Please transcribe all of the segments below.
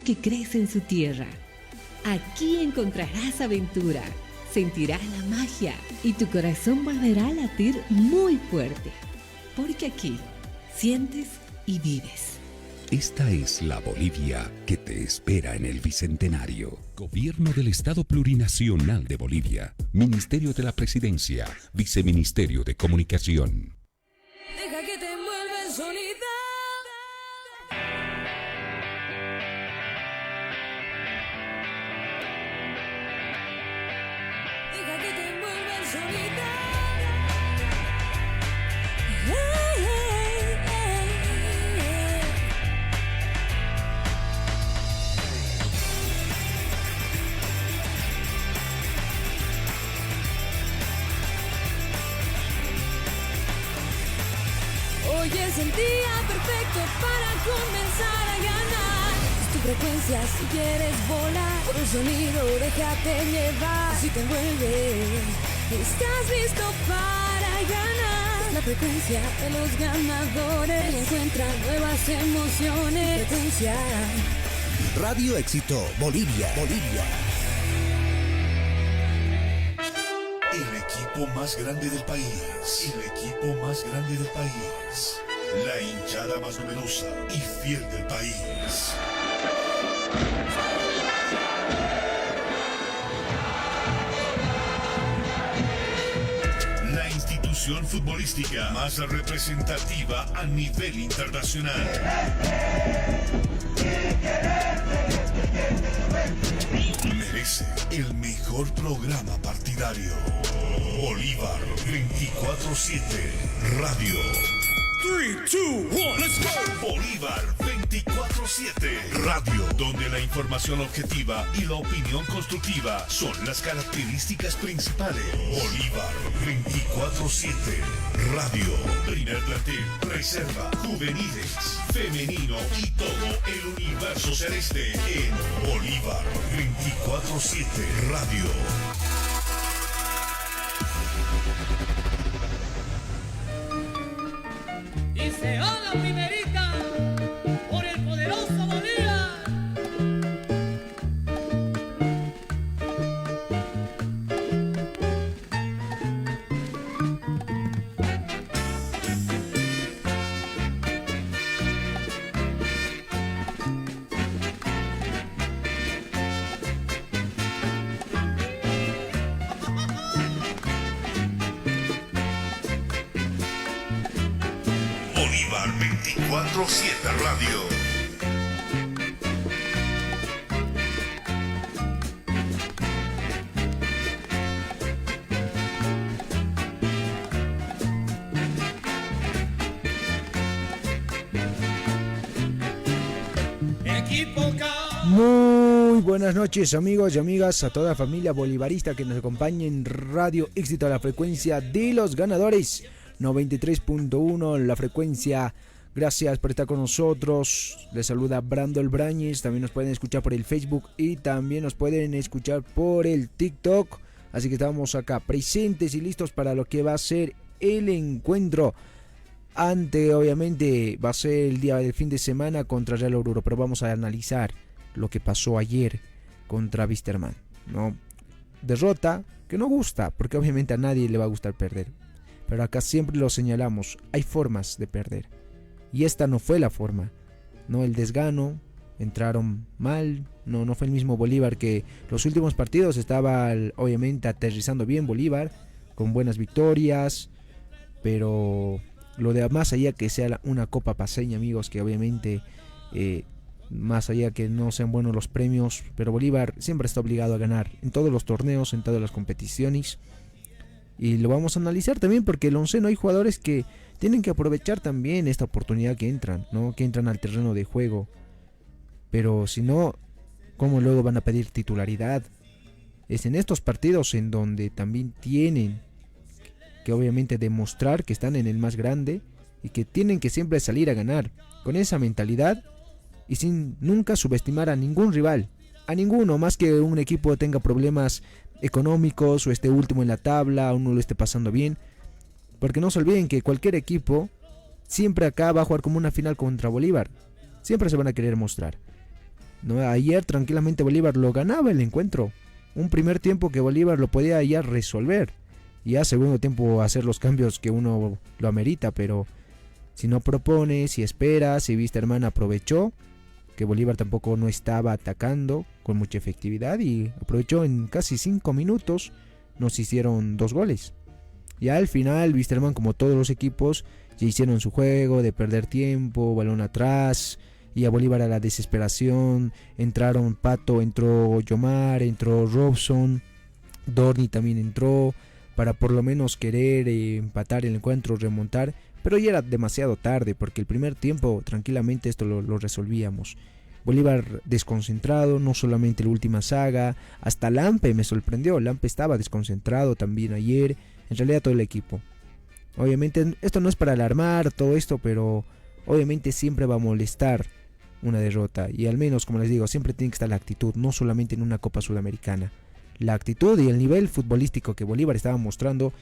que crece en su tierra. Aquí encontrarás aventura, sentirás la magia y tu corazón volverá a latir muy fuerte. Porque aquí sientes y vives. Esta es la Bolivia que te espera en el Bicentenario. Gobierno del Estado Plurinacional de Bolivia. Ministerio de la Presidencia. Viceministerio de Comunicación. Deja que te envuelva el sonido. Deja que te envuelva el sonido. Hoy es el día perfecto para comenzar a ganar. Es tu frecuencia si quieres volar. Por el sonido déjate llevar. Si te envuelve, estás listo para ganar. Es la frecuencia de los ganadores. Y encuentra nuevas emociones. Frecuencia. Radio Éxito Bolivia. El equipo más grande del país. El equipo más grande del país. La hinchada más numerosa y fiel del país. La institución futbolística más representativa a nivel internacional. Merece el mejor programa partidario. Bolívar 24/7 Radio. 3, 2, 1, let's go. Bolívar 24/7 Radio, donde la información objetiva y la opinión constructiva son las características principales. Bolívar 24/7 Radio. Primer plantel, reserva, juveniles, femenino y todo el universo celeste en Bolívar 24/7 Radio. Y se va la primerita por el poderoso Bolívar. Bolívar 24/7 Radio. Muy buenas noches amigos y amigas, a toda familia bolivarista que nos acompaña en Radio Éxito, a la frecuencia de los ganadores 93.1, la frecuencia. Gracias por estar con nosotros. Les saluda Brandon Brañez. También nos pueden escuchar por el Facebook y también nos pueden escuchar por el TikTok. Así que estamos acá presentes y listos para lo que va a ser el encuentro. Obviamente va a ser el día del fin de semana contra Real Oruro, pero vamos a analizar lo que pasó ayer contra Wisterman, ¿no? Derrota que no gusta, porque obviamente a nadie le va a gustar perder. Pero acá siempre lo señalamos, hay formas de perder. Y esta no fue la forma, ¿no? El desgano, entraron mal, no fue el mismo Bolívar que los últimos partidos. Estaba obviamente aterrizando bien Bolívar, con buenas victorias, pero lo de más allá que sea una copa paceña, amigos, que obviamente más allá que no sean buenos los premios, pero Bolívar siempre está obligado a ganar en todos los torneos, en todas las competiciones. Y lo vamos a analizar también porque el onceno hay jugadores que tienen que aprovechar también esta oportunidad que entran, ¿no? Que entran al terreno de juego. Pero si no, ¿cómo luego van a pedir titularidad? Es en estos partidos en donde también tienen que obviamente demostrar que están en el más grande y que tienen que siempre salir a ganar con esa mentalidad y sin nunca subestimar a ningún rival, a ninguno, más que un equipo tenga problemas económicos o esté último en la tabla o no lo esté pasando bien, porque no se olviden que cualquier equipo siempre acá va a jugar como una final contra Bolívar, siempre se van a querer mostrar. ¿no? Ayer tranquilamente Bolívar lo ganaba el encuentro. Un primer tiempo que Bolívar lo podía ya resolver. Ya segundo tiempo hacer los cambios que uno lo amerita, pero si no propone, si espera, si Wisterman aprovechó que Bolívar tampoco no estaba atacando con mucha efectividad y aprovechó en casi 5 minutos, nos hicieron 2 goles. Ya al final Wisterman, como todos los equipos, ya hicieron su juego de perder tiempo, balón atrás, y a Bolívar a la desesperación. Entraron Pato, entró Yomar, entró Robson, Dorni también entró para por lo menos querer empatar el encuentro, remontar, pero ya era demasiado tarde porque el primer tiempo tranquilamente esto lo resolvíamos. Bolívar desconcentrado, no solamente la última saga, hasta Lampe me sorprendió, Lampe estaba desconcentrado también ayer, en realidad todo el equipo. Obviamente esto no es para alarmar todo esto, pero obviamente siempre va a molestar una derrota, y al menos, como les digo, siempre tiene que estar la actitud, no solamente en una Copa Sudamericana. La actitud y el nivel futbolístico que Bolívar estaba mostrando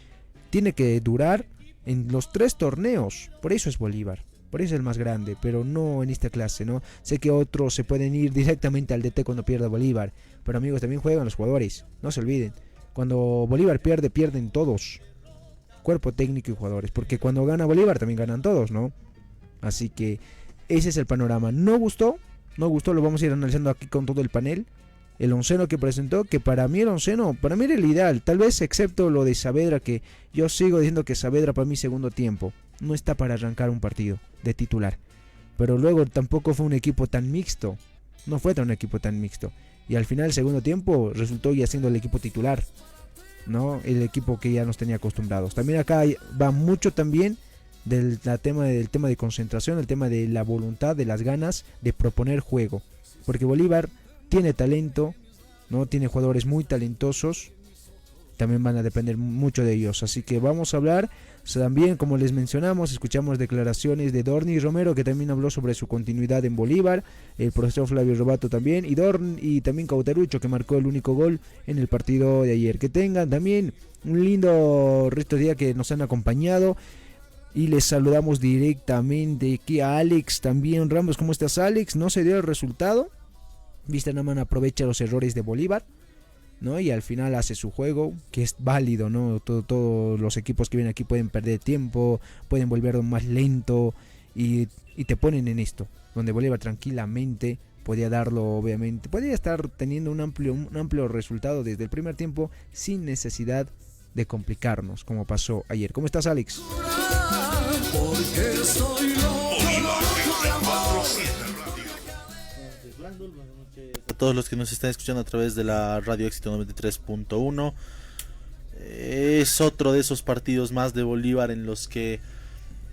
tiene que durar en los 3 torneos. Por eso es Bolívar, por eso es el más grande, pero no en esta clase, ¿no? Sé que otros se pueden ir directamente al DT cuando pierda Bolívar, pero amigos, también juegan los jugadores, no se olviden. Cuando Bolívar pierde, pierden todos, cuerpo técnico y jugadores, porque cuando gana Bolívar también ganan todos, ¿no? Así que ese es el panorama. No gustó, lo vamos a ir analizando aquí con todo el panel. El onceno que presentó, que para mí el onceno, para mí era el ideal, tal vez excepto lo de Saavedra, que yo sigo diciendo que Saavedra para mí segundo tiempo no está para arrancar un partido de titular, pero luego tampoco fue un equipo tan mixto, no fue tan un equipo tan mixto, y al final segundo tiempo resultó ya siendo el equipo titular, ¿no? El equipo que ya nos tenía acostumbrados. También acá va mucho también del tema de concentración, el tema de la voluntad, de las ganas de proponer juego, porque Bolívar tiene talento, ¿no? Tiene jugadores muy talentosos, también van a depender mucho de ellos. Así que vamos a hablar también, como les mencionamos, escuchamos declaraciones de Dorni Romero, que también habló sobre su continuidad en Bolívar, el profesor Flavio Robato también, y también Cauterucho, que marcó el único gol en el partido de ayer. Que tengan también un lindo resto de día, que nos han acompañado. Y les saludamos directamente aquí a Alex también. Ramos, ¿cómo estás, Alex? No se dio el resultado. Wisterman aprovecha los errores de Bolívar, ¿no? Y al final hace su juego, que es válido, ¿no? Todos los equipos que vienen aquí pueden perder tiempo, pueden volverlo más lento y te ponen en esto, donde Bolívar tranquilamente podía darlo, obviamente, podía estar teniendo un amplio resultado desde el primer tiempo sin necesidad de complicarnos, como pasó ayer. ¿Cómo estás, Alex? Porque soy a todos los que nos están escuchando a través de la Radio Éxito 93.1. Es otro de esos partidos más de Bolívar en los que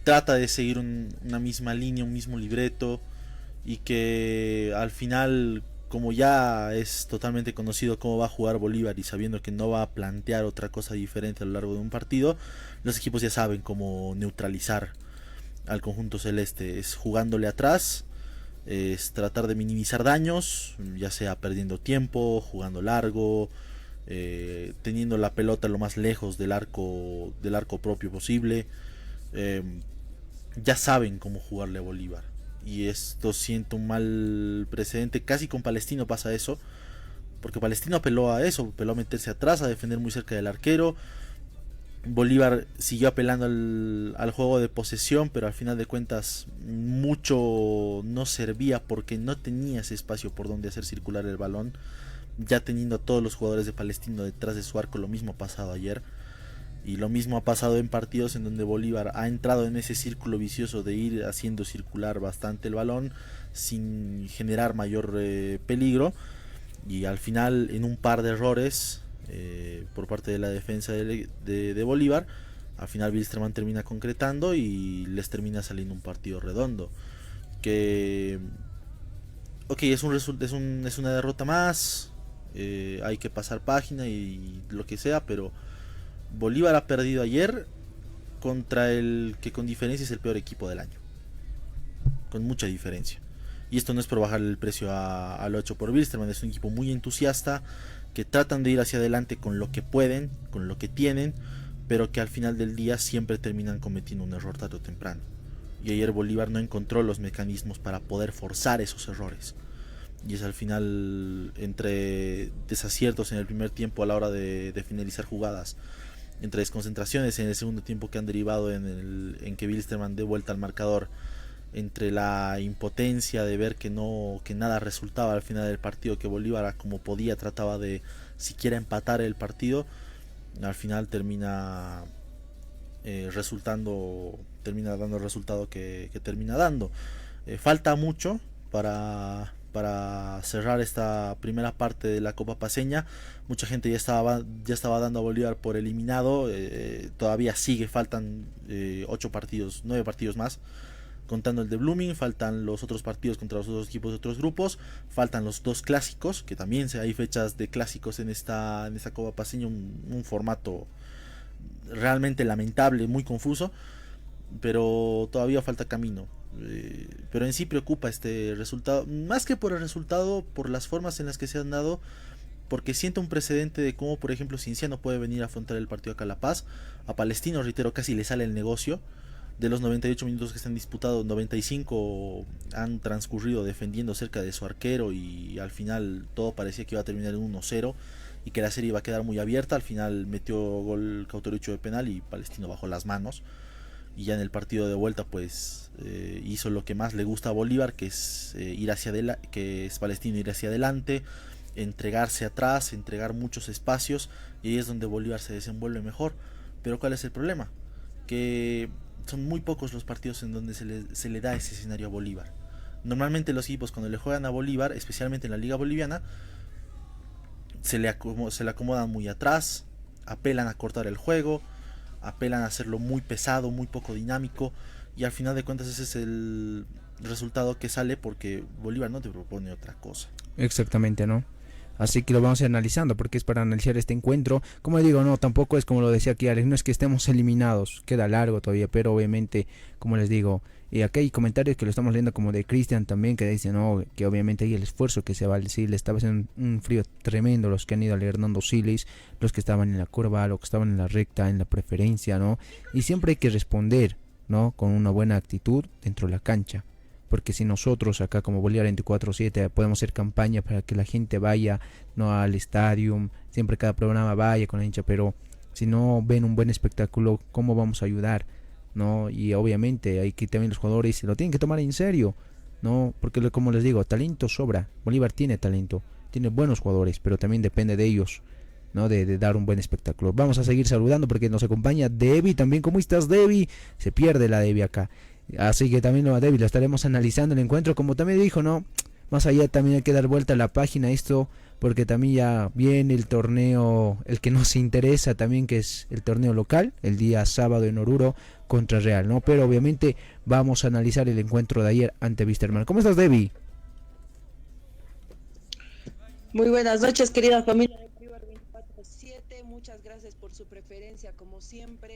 trata de seguir una misma línea, un mismo libreto, y que al final, como ya es totalmente conocido cómo va a jugar Bolívar y sabiendo que no va a plantear otra cosa diferente a lo largo de un partido, los equipos ya saben cómo neutralizar al conjunto celeste. Es jugándole atrás, es tratar de minimizar daños, ya sea perdiendo tiempo, jugando largo, teniendo la pelota lo más lejos del arco propio posible. Ya saben cómo jugarle a Bolívar, y esto siento un mal precedente. Casi con Palestino pasa eso, porque Palestino apeló a eso, apeló a meterse atrás, a defender muy cerca del arquero. Bolívar siguió apelando al juego de posesión, pero al final de cuentas mucho no servía porque no tenía ese espacio por donde hacer circular el balón, ya teniendo a todos los jugadores de Palestino detrás de su arco. Lo mismo ha pasado ayer, y lo mismo ha pasado en partidos en donde Bolívar ha entrado en ese círculo vicioso de ir haciendo circular bastante el balón sin generar mayor peligro, y al final, en un par de errores por parte de la defensa de Bolívar, al final Wisterman termina concretando y les termina saliendo un partido redondo. Que ok, es una derrota más, hay que pasar página y lo que sea, pero Bolívar ha perdido ayer contra el que con diferencia es el peor equipo del año, con mucha diferencia. Y esto no es por bajarle el precio al 8 por Wisterman, es un equipo muy entusiasta, que tratan de ir hacia adelante con lo que pueden, con lo que tienen, pero que al final del día siempre terminan cometiendo un error tarde o temprano. Y ayer Bolívar no encontró los mecanismos para poder forzar esos errores. y es al final entre desaciertos en el primer tiempo a la hora de finalizar jugadas, entre desconcentraciones en el segundo tiempo que han derivado en que Wilstermann dé vuelta al marcador, entre la impotencia de ver que nada resultaba al final del partido, que Bolívar como podía trataba de siquiera empatar el partido, al final termina dando el resultado que termina dando. Falta mucho para cerrar esta primera parte de la Copa Paceña. Mucha gente ya estaba dando a Bolívar por eliminado. Todavía faltan 9 partidos más, contando el de Blooming. Faltan los otros partidos contra los otros equipos de otros grupos. Faltan los 2 clásicos, que también hay fechas de clásicos en esta Copa Paceña, un formato realmente lamentable, muy confuso, pero todavía falta camino. Pero en sí preocupa este resultado, más que por el resultado, por las formas en las que se han dado, porque siento un precedente de cómo, por ejemplo, Cienciano puede venir a afrontar el partido acá a La Paz. A Palestino, reitero, casi le sale el negocio. De los 98 minutos que se han disputado, 95 han transcurrido defendiendo cerca de su arquero, y al final todo parecía que iba a terminar en 1-0 y que la serie iba a quedar muy abierta. Al final metió gol Cauterucho de penal y Palestino bajó las manos, y ya en el partido de vuelta pues hizo lo que más le gusta a Bolívar, que es Palestino ir hacia adelante, entregarse atrás, entregar muchos espacios, y ahí es donde Bolívar se desenvuelve mejor. Pero ¿cuál es el problema? Que son muy pocos los partidos en donde se le da ese escenario a Bolívar. Normalmente los equipos, cuando le juegan a Bolívar, especialmente en la Liga Boliviana, se le acomodan muy atrás, apelan a cortar el juego, apelan a hacerlo muy pesado, muy poco dinámico, y al final de cuentas ese es el resultado que sale, porque Bolívar no te propone otra cosa. Exactamente, ¿no? Así que lo vamos a ir analizando, porque es para analizar este encuentro. Como digo, no, tampoco es como lo decía aquí Alex, no es que estemos eliminados, queda largo todavía, pero obviamente, como les digo, y aquí hay comentarios que lo estamos leyendo como de Cristian también, que dice, no, que obviamente hay el esfuerzo que se va a decir, le estaba haciendo un frío tremendo los que han ido al Hernando Siles, los que estaban en la curva, los que estaban en la recta, en la preferencia, ¿no? Y siempre hay que responder, ¿no? Con una buena actitud dentro de la cancha. Porque si nosotros acá como Bolívar 24/7 podemos hacer campaña para que la gente vaya, no, al estadio, siempre cada programa vaya con la hincha, pero si no ven un buen espectáculo, ¿cómo vamos a ayudar? ¿No? Y obviamente hay que también los jugadores se lo tienen que tomar en serio, ¿no? Porque como les digo, talento sobra. Bolívar tiene talento, tiene buenos jugadores, pero también depende de ellos, ¿no? De dar un buen espectáculo. Vamos a seguir saludando porque nos acompaña Debbie también. ¿Cómo estás, Debbie? Se pierde la Debbie acá. Así que también lo estaremos analizando el encuentro, como también dijo, ¿no? Más allá también hay que dar vuelta a la página esto, porque también ya viene el torneo, el que nos interesa también, que es el torneo local, el día sábado en Oruro contra Real, ¿no? Pero obviamente vamos a analizar el encuentro de ayer ante Wilstermann. ¿Cómo estás, Debbie? Muy buenas noches, querida familia de Bolívar 24/7. Muchas gracias por su preferencia, como siempre.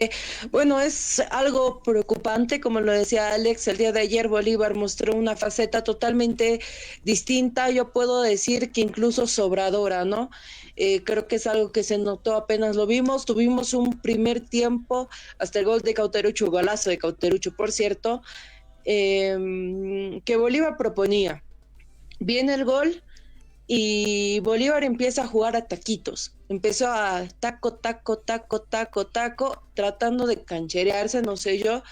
Bueno, es algo preocupante, como lo decía Alex. El día de ayer Bolívar mostró una faceta totalmente distinta. Yo puedo decir que incluso sobradora, ¿no? Creo que es algo que se notó apenas lo vimos. Tuvimos un primer tiempo hasta el gol de Cauterucho, golazo de Cauterucho, por cierto, que Bolívar proponía. Viene el gol y Bolívar empieza a jugar a taquitos. Empezó a taco, tratando de cancherearse, no sé yo,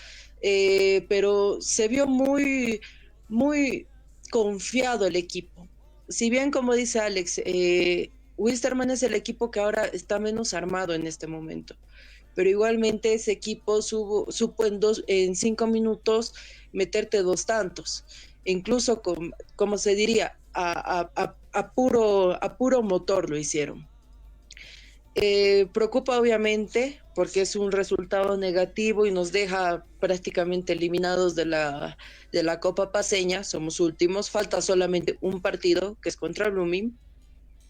pero se vio muy, muy confiado el equipo. Si bien, como dice Alex, Wilstermann es el equipo que ahora está menos armado en este momento, pero igualmente ese equipo supo en 5 minutos meterte 2 tantos, incluso como se diría, a puro motor lo hicieron. Preocupa obviamente porque es un resultado negativo y nos deja prácticamente eliminados de la Copa Paceña. Somos últimos, falta solamente un partido que es contra Blooming,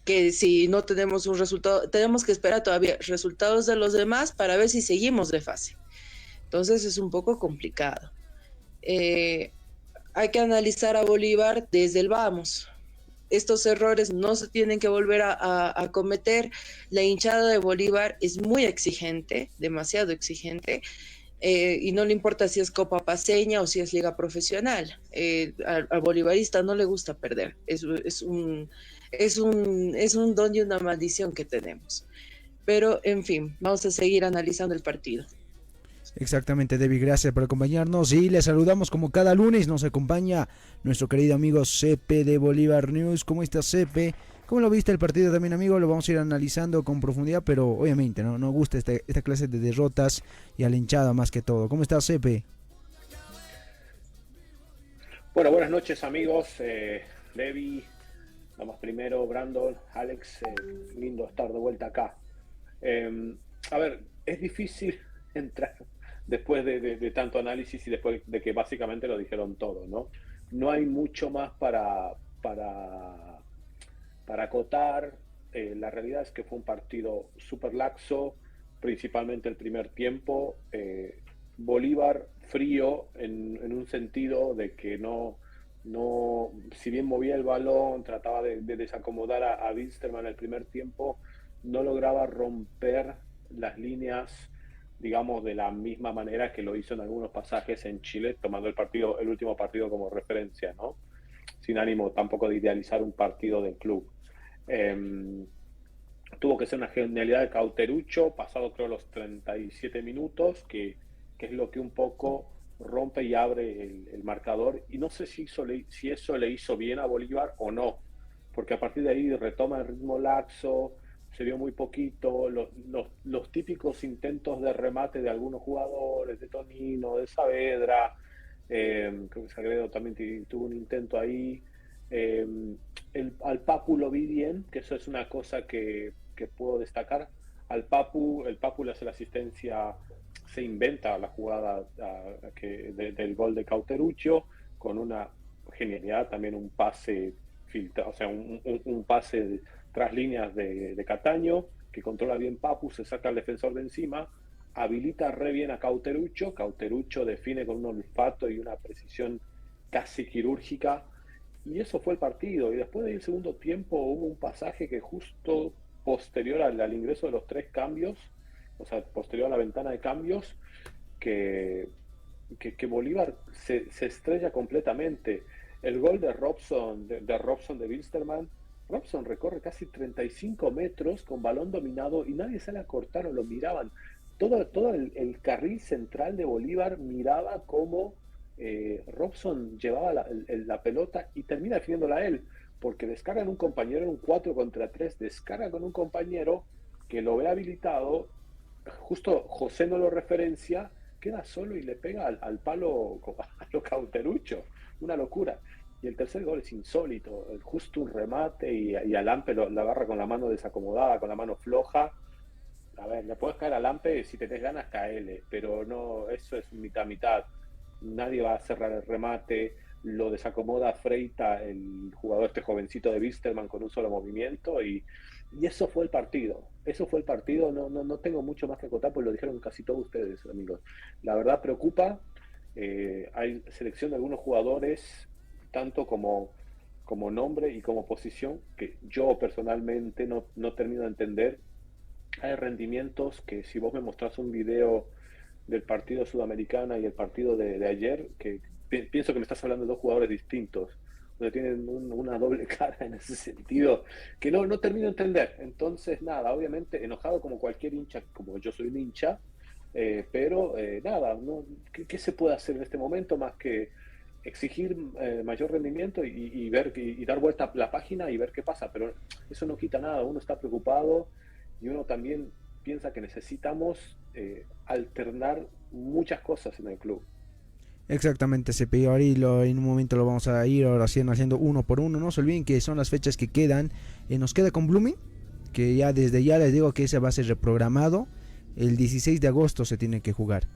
que si no tenemos un resultado, tenemos que esperar todavía resultados de los demás para ver si seguimos de fase. Entonces es un poco complicado. Hay que analizar a Bolívar desde el vamos. Estos errores no se tienen que volver a cometer. La hinchada de Bolívar es muy exigente, demasiado exigente. y no le importa si es Copa Paceña o si es Liga Profesional. Al bolivarista no le gusta perder, es un don y una maldición que tenemos. Pero, en fin, vamos a seguir analizando el partido. Exactamente, Debbie, gracias por acompañarnos y le saludamos como cada lunes. Nos acompaña nuestro querido amigo Cepe de Bolívar News. ¿Cómo estás, Cepe? ¿Cómo lo viste el partido también, amigo? Lo vamos a ir analizando con profundidad, pero obviamente no nos gusta esta clase de derrotas y a la hinchada más que todo. ¿Cómo estás, Cepe? Bueno, buenas noches, amigos. Debbie, vamos primero, Brandon, Alex, lindo estar de vuelta acá. A ver, es difícil entrar después de tanto análisis y después de que básicamente lo dijeron todo, ¿no? No hay mucho más para acotar. La realidad es que fue un partido súper laxo, principalmente el primer tiempo. Bolívar frío en un sentido de que no, si bien movía el balón, trataba de desacomodar a Wilstermann el primer tiempo, no lograba romper las líneas, digamos, de la misma manera que lo hizo en algunos pasajes en Chile, tomando el último partido como referencia, ¿no? Sin ánimo tampoco de idealizar un partido del club. Tuvo que ser una genialidad de Cauteruccio, pasado creo los 37 minutos, que es lo que un poco rompe y abre el marcador, y no sé si eso le hizo bien a Bolívar o no, porque a partir de ahí retoma el ritmo laxo, se vio muy poquito, los típicos intentos de remate de algunos jugadores, de Tonino, de Saavedra, creo que Sagredo también tuvo un intento ahí. Al Papu lo vi bien, que eso es una cosa que puedo destacar. El Papu le hace la asistencia, se inventa la jugada del gol de Cauteruccio, con una genialidad, también un pase filtrado, o sea, un pase tras líneas de Cataño, que controla bien Papu, se saca al defensor de encima, habilita re bien a Cauteruccio define con un olfato y una precisión casi quirúrgica, y eso fue el partido. Y después del segundo tiempo hubo un pasaje que justo posterior al ingreso de los 3 cambios, o sea, posterior a la ventana de cambios, que Bolívar se estrella completamente. El gol de Robson de Wilstermann, Robson recorre casi 35 metros con balón dominado y nadie sale a cortar, o lo miraban. Todo el carril central de Bolívar miraba cómo Robson llevaba la pelota y termina definiéndola él, porque descarga en un compañero en un 4 contra 3, descarga con un compañero que lo ve habilitado, justo José no lo referencia, queda solo y le pega al palo a lo Cauteruccio, una locura. Y el tercer gol es insólito, justo un remate y a Lampe la agarra con la mano desacomodada, con la mano floja. A ver, le puedes caer a Lampe si tenés ganas, caele, pero no, eso es mitad. Nadie va a cerrar el remate, lo desacomoda Freita, el jugador jovencito de Wilstermann, con un solo movimiento, y eso fue el partido. No tengo mucho más que acotar, pues lo dijeron casi todos ustedes, amigos. La verdad preocupa, hay selección de algunos jugadores, tanto como nombre y como posición, que yo personalmente no termino de entender. Hay rendimientos que, si vos me mostrás un video del partido Sudamericana y el partido de ayer, que pienso que me estás hablando de 2 jugadores distintos, donde tienen una doble cara en ese sentido, que no termino de entender. Entonces, nada, obviamente enojado como cualquier hincha, como yo soy un hincha, pero nada, ¿qué se puede hacer en este momento más que exigir mayor rendimiento y ver y dar vuelta a la página y ver qué pasa? Pero eso no quita nada, uno está preocupado y uno también piensa que necesitamos alternar muchas cosas en el club. Exactamente, CPI. Ahora en un momento lo vamos a ir ahora haciendo uno por uno. No se olviden que son las fechas que quedan. Nos queda con Blooming, que ya desde ya les digo que ese va a ser reprogramado. El 16 de agosto se tiene que jugar,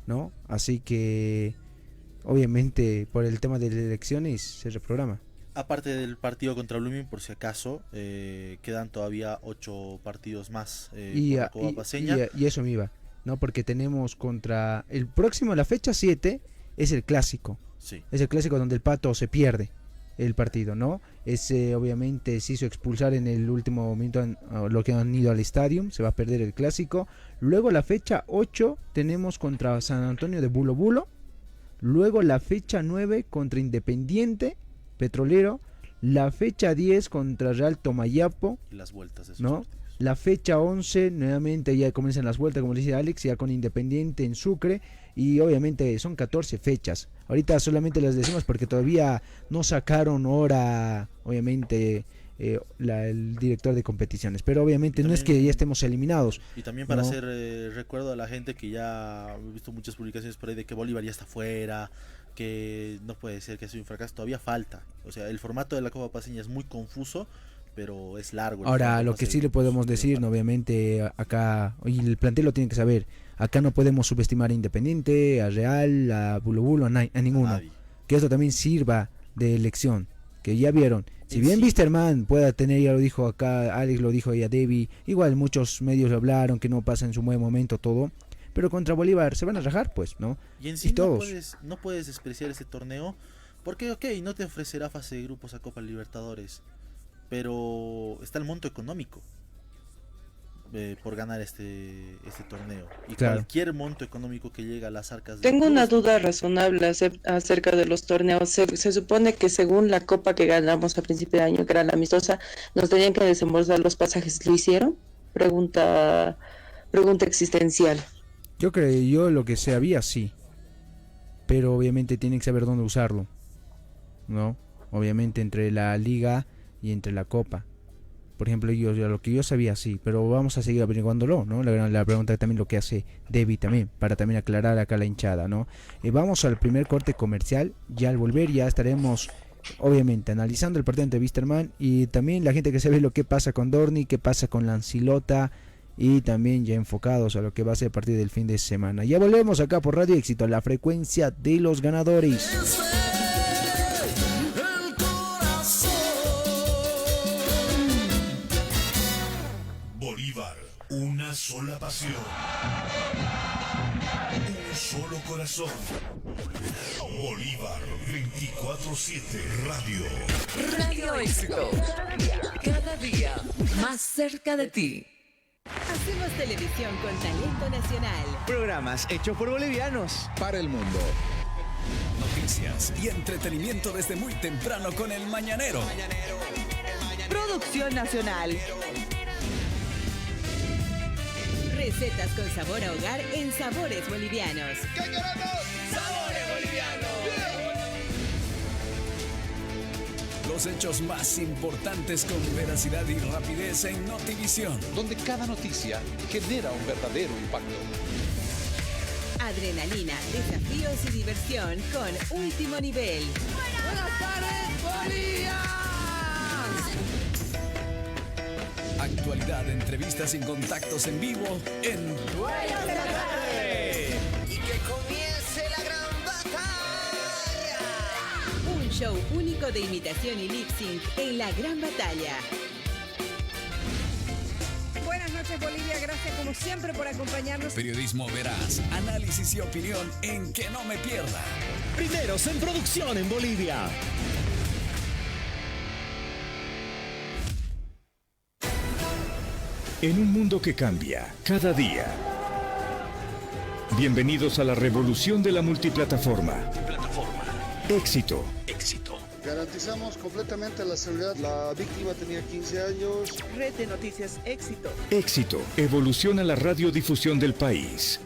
¿no? Así que obviamente por el tema de las elecciones se reprograma. Aparte del partido contra Blooming, por si acaso, quedan todavía 8 partidos más por la Copa Paceña. Y eso me iba, ¿no? Porque tenemos contra el próximo, la fecha 7, es el clásico. Sí. Es el clásico donde el Pato se pierde, el partido, ¿no? Ese obviamente se hizo expulsar en el último minuto lo que han ido al estadio, se va a perder el clásico. Luego la fecha 8 tenemos contra San Antonio de Bulo Bulo. Luego la fecha 9 contra Independiente Petrolero. La fecha 10 contra Real Tomayapo. Y las vueltas de esos ¿no? partidos. La fecha 11 nuevamente ya comienzan las vueltas, como dice Alex, ya con Independiente en Sucre. Y obviamente son 14 fechas. Ahorita solamente las decimos porque todavía no sacaron hora, obviamente, el director de competiciones. Pero obviamente también, no es que ya estemos eliminados. Y también para ¿no? hacer recuerdo a la gente que ya he visto muchas publicaciones por ahí de que Bolívar ya está fuera, que no puede ser, que ha sido un fracaso. Todavía falta. O sea, el formato de la Copa Paceña es muy confuso, pero es largo. Ahora, lo que sí le podemos decir, ¿no? Obviamente, acá, y el plantel lo tiene que saber, acá no podemos subestimar a Independiente, a Real, a Bulo Bulo, a ninguno. Nadie. Que esto también sirva de lección, que ya vieron. Si En bien sí. Wisterman pueda tener, ya lo dijo acá, Alex lo dijo ya, Debbie, igual muchos medios lo hablaron, que no pasa en su buen momento todo, pero contra Bolívar se van a rajar, pues, ¿no? Y en sí todos. no puedes despreciar ese torneo, porque ok, no te ofrecerá fase de grupos a Copa Libertadores, pero está el monto económico por ganar este torneo. Y Claro. cualquier monto económico que llega a las arcas de Tengo una clubes, duda razonable acerca de los torneos. Se supone que según la copa que ganamos a principio de año, que era la amistosa, nos tenían que desembolsar los pasajes. ¿Lo hicieron? Pregunta existencial. Yo lo que sabía sí, pero obviamente tienen que saber dónde usarlo, ¿no? Obviamente entre la liga y entre la copa. Por ejemplo, lo que yo sabía sí, pero vamos a seguir averiguándolo, ¿no? La pregunta también lo que hace Debbie también, para también aclarar acá la hinchada, ¿no? Vamos al primer corte comercial, ya al volver ya estaremos obviamente analizando el partido ante Wisterman y también la gente que sabe lo que pasa con Dorni, qué pasa con Lancilota y también ya enfocados a lo que va a ser el partido del fin de semana. Ya volvemos acá por Radio Éxito, la frecuencia de los ganadores. Bolívar, una sola pasión. Un solo corazón. Bolívar 24/7 Radio. Radio Éxito. Cada día más cerca de ti. Hacemos televisión con talento nacional. Programas hechos por bolivianos. Para el mundo. Noticias y entretenimiento desde muy temprano con El Mañanero. Producción nacional. Recetas con sabor a hogar en Sabores Bolivianos. ¿Qué queremos? ¡Sabores bolivianos! Los hechos más importantes con veracidad y rapidez en Notivisión. Donde cada noticia genera un verdadero impacto. Adrenalina, desafíos y diversión con Último Nivel. ¡Buenas tardes, Bolivia! Actualidad, entrevistas y contactos en vivo en ¡Dueños de la tarde! Y que comience la gran batalla. Un show único de imitación y lip sync en la gran batalla. Buenas noches, Bolivia. Gracias como siempre por acompañarnos. Periodismo veraz, análisis y opinión en Que No Me Pierda. Primeros en producción en Bolivia. En un mundo que cambia cada día. Bienvenidos a la revolución de la multiplataforma. Éxito. Garantizamos completamente la seguridad. La víctima tenía 15 años. Red de Noticias Éxito. Éxito. Evoluciona la radiodifusión del país.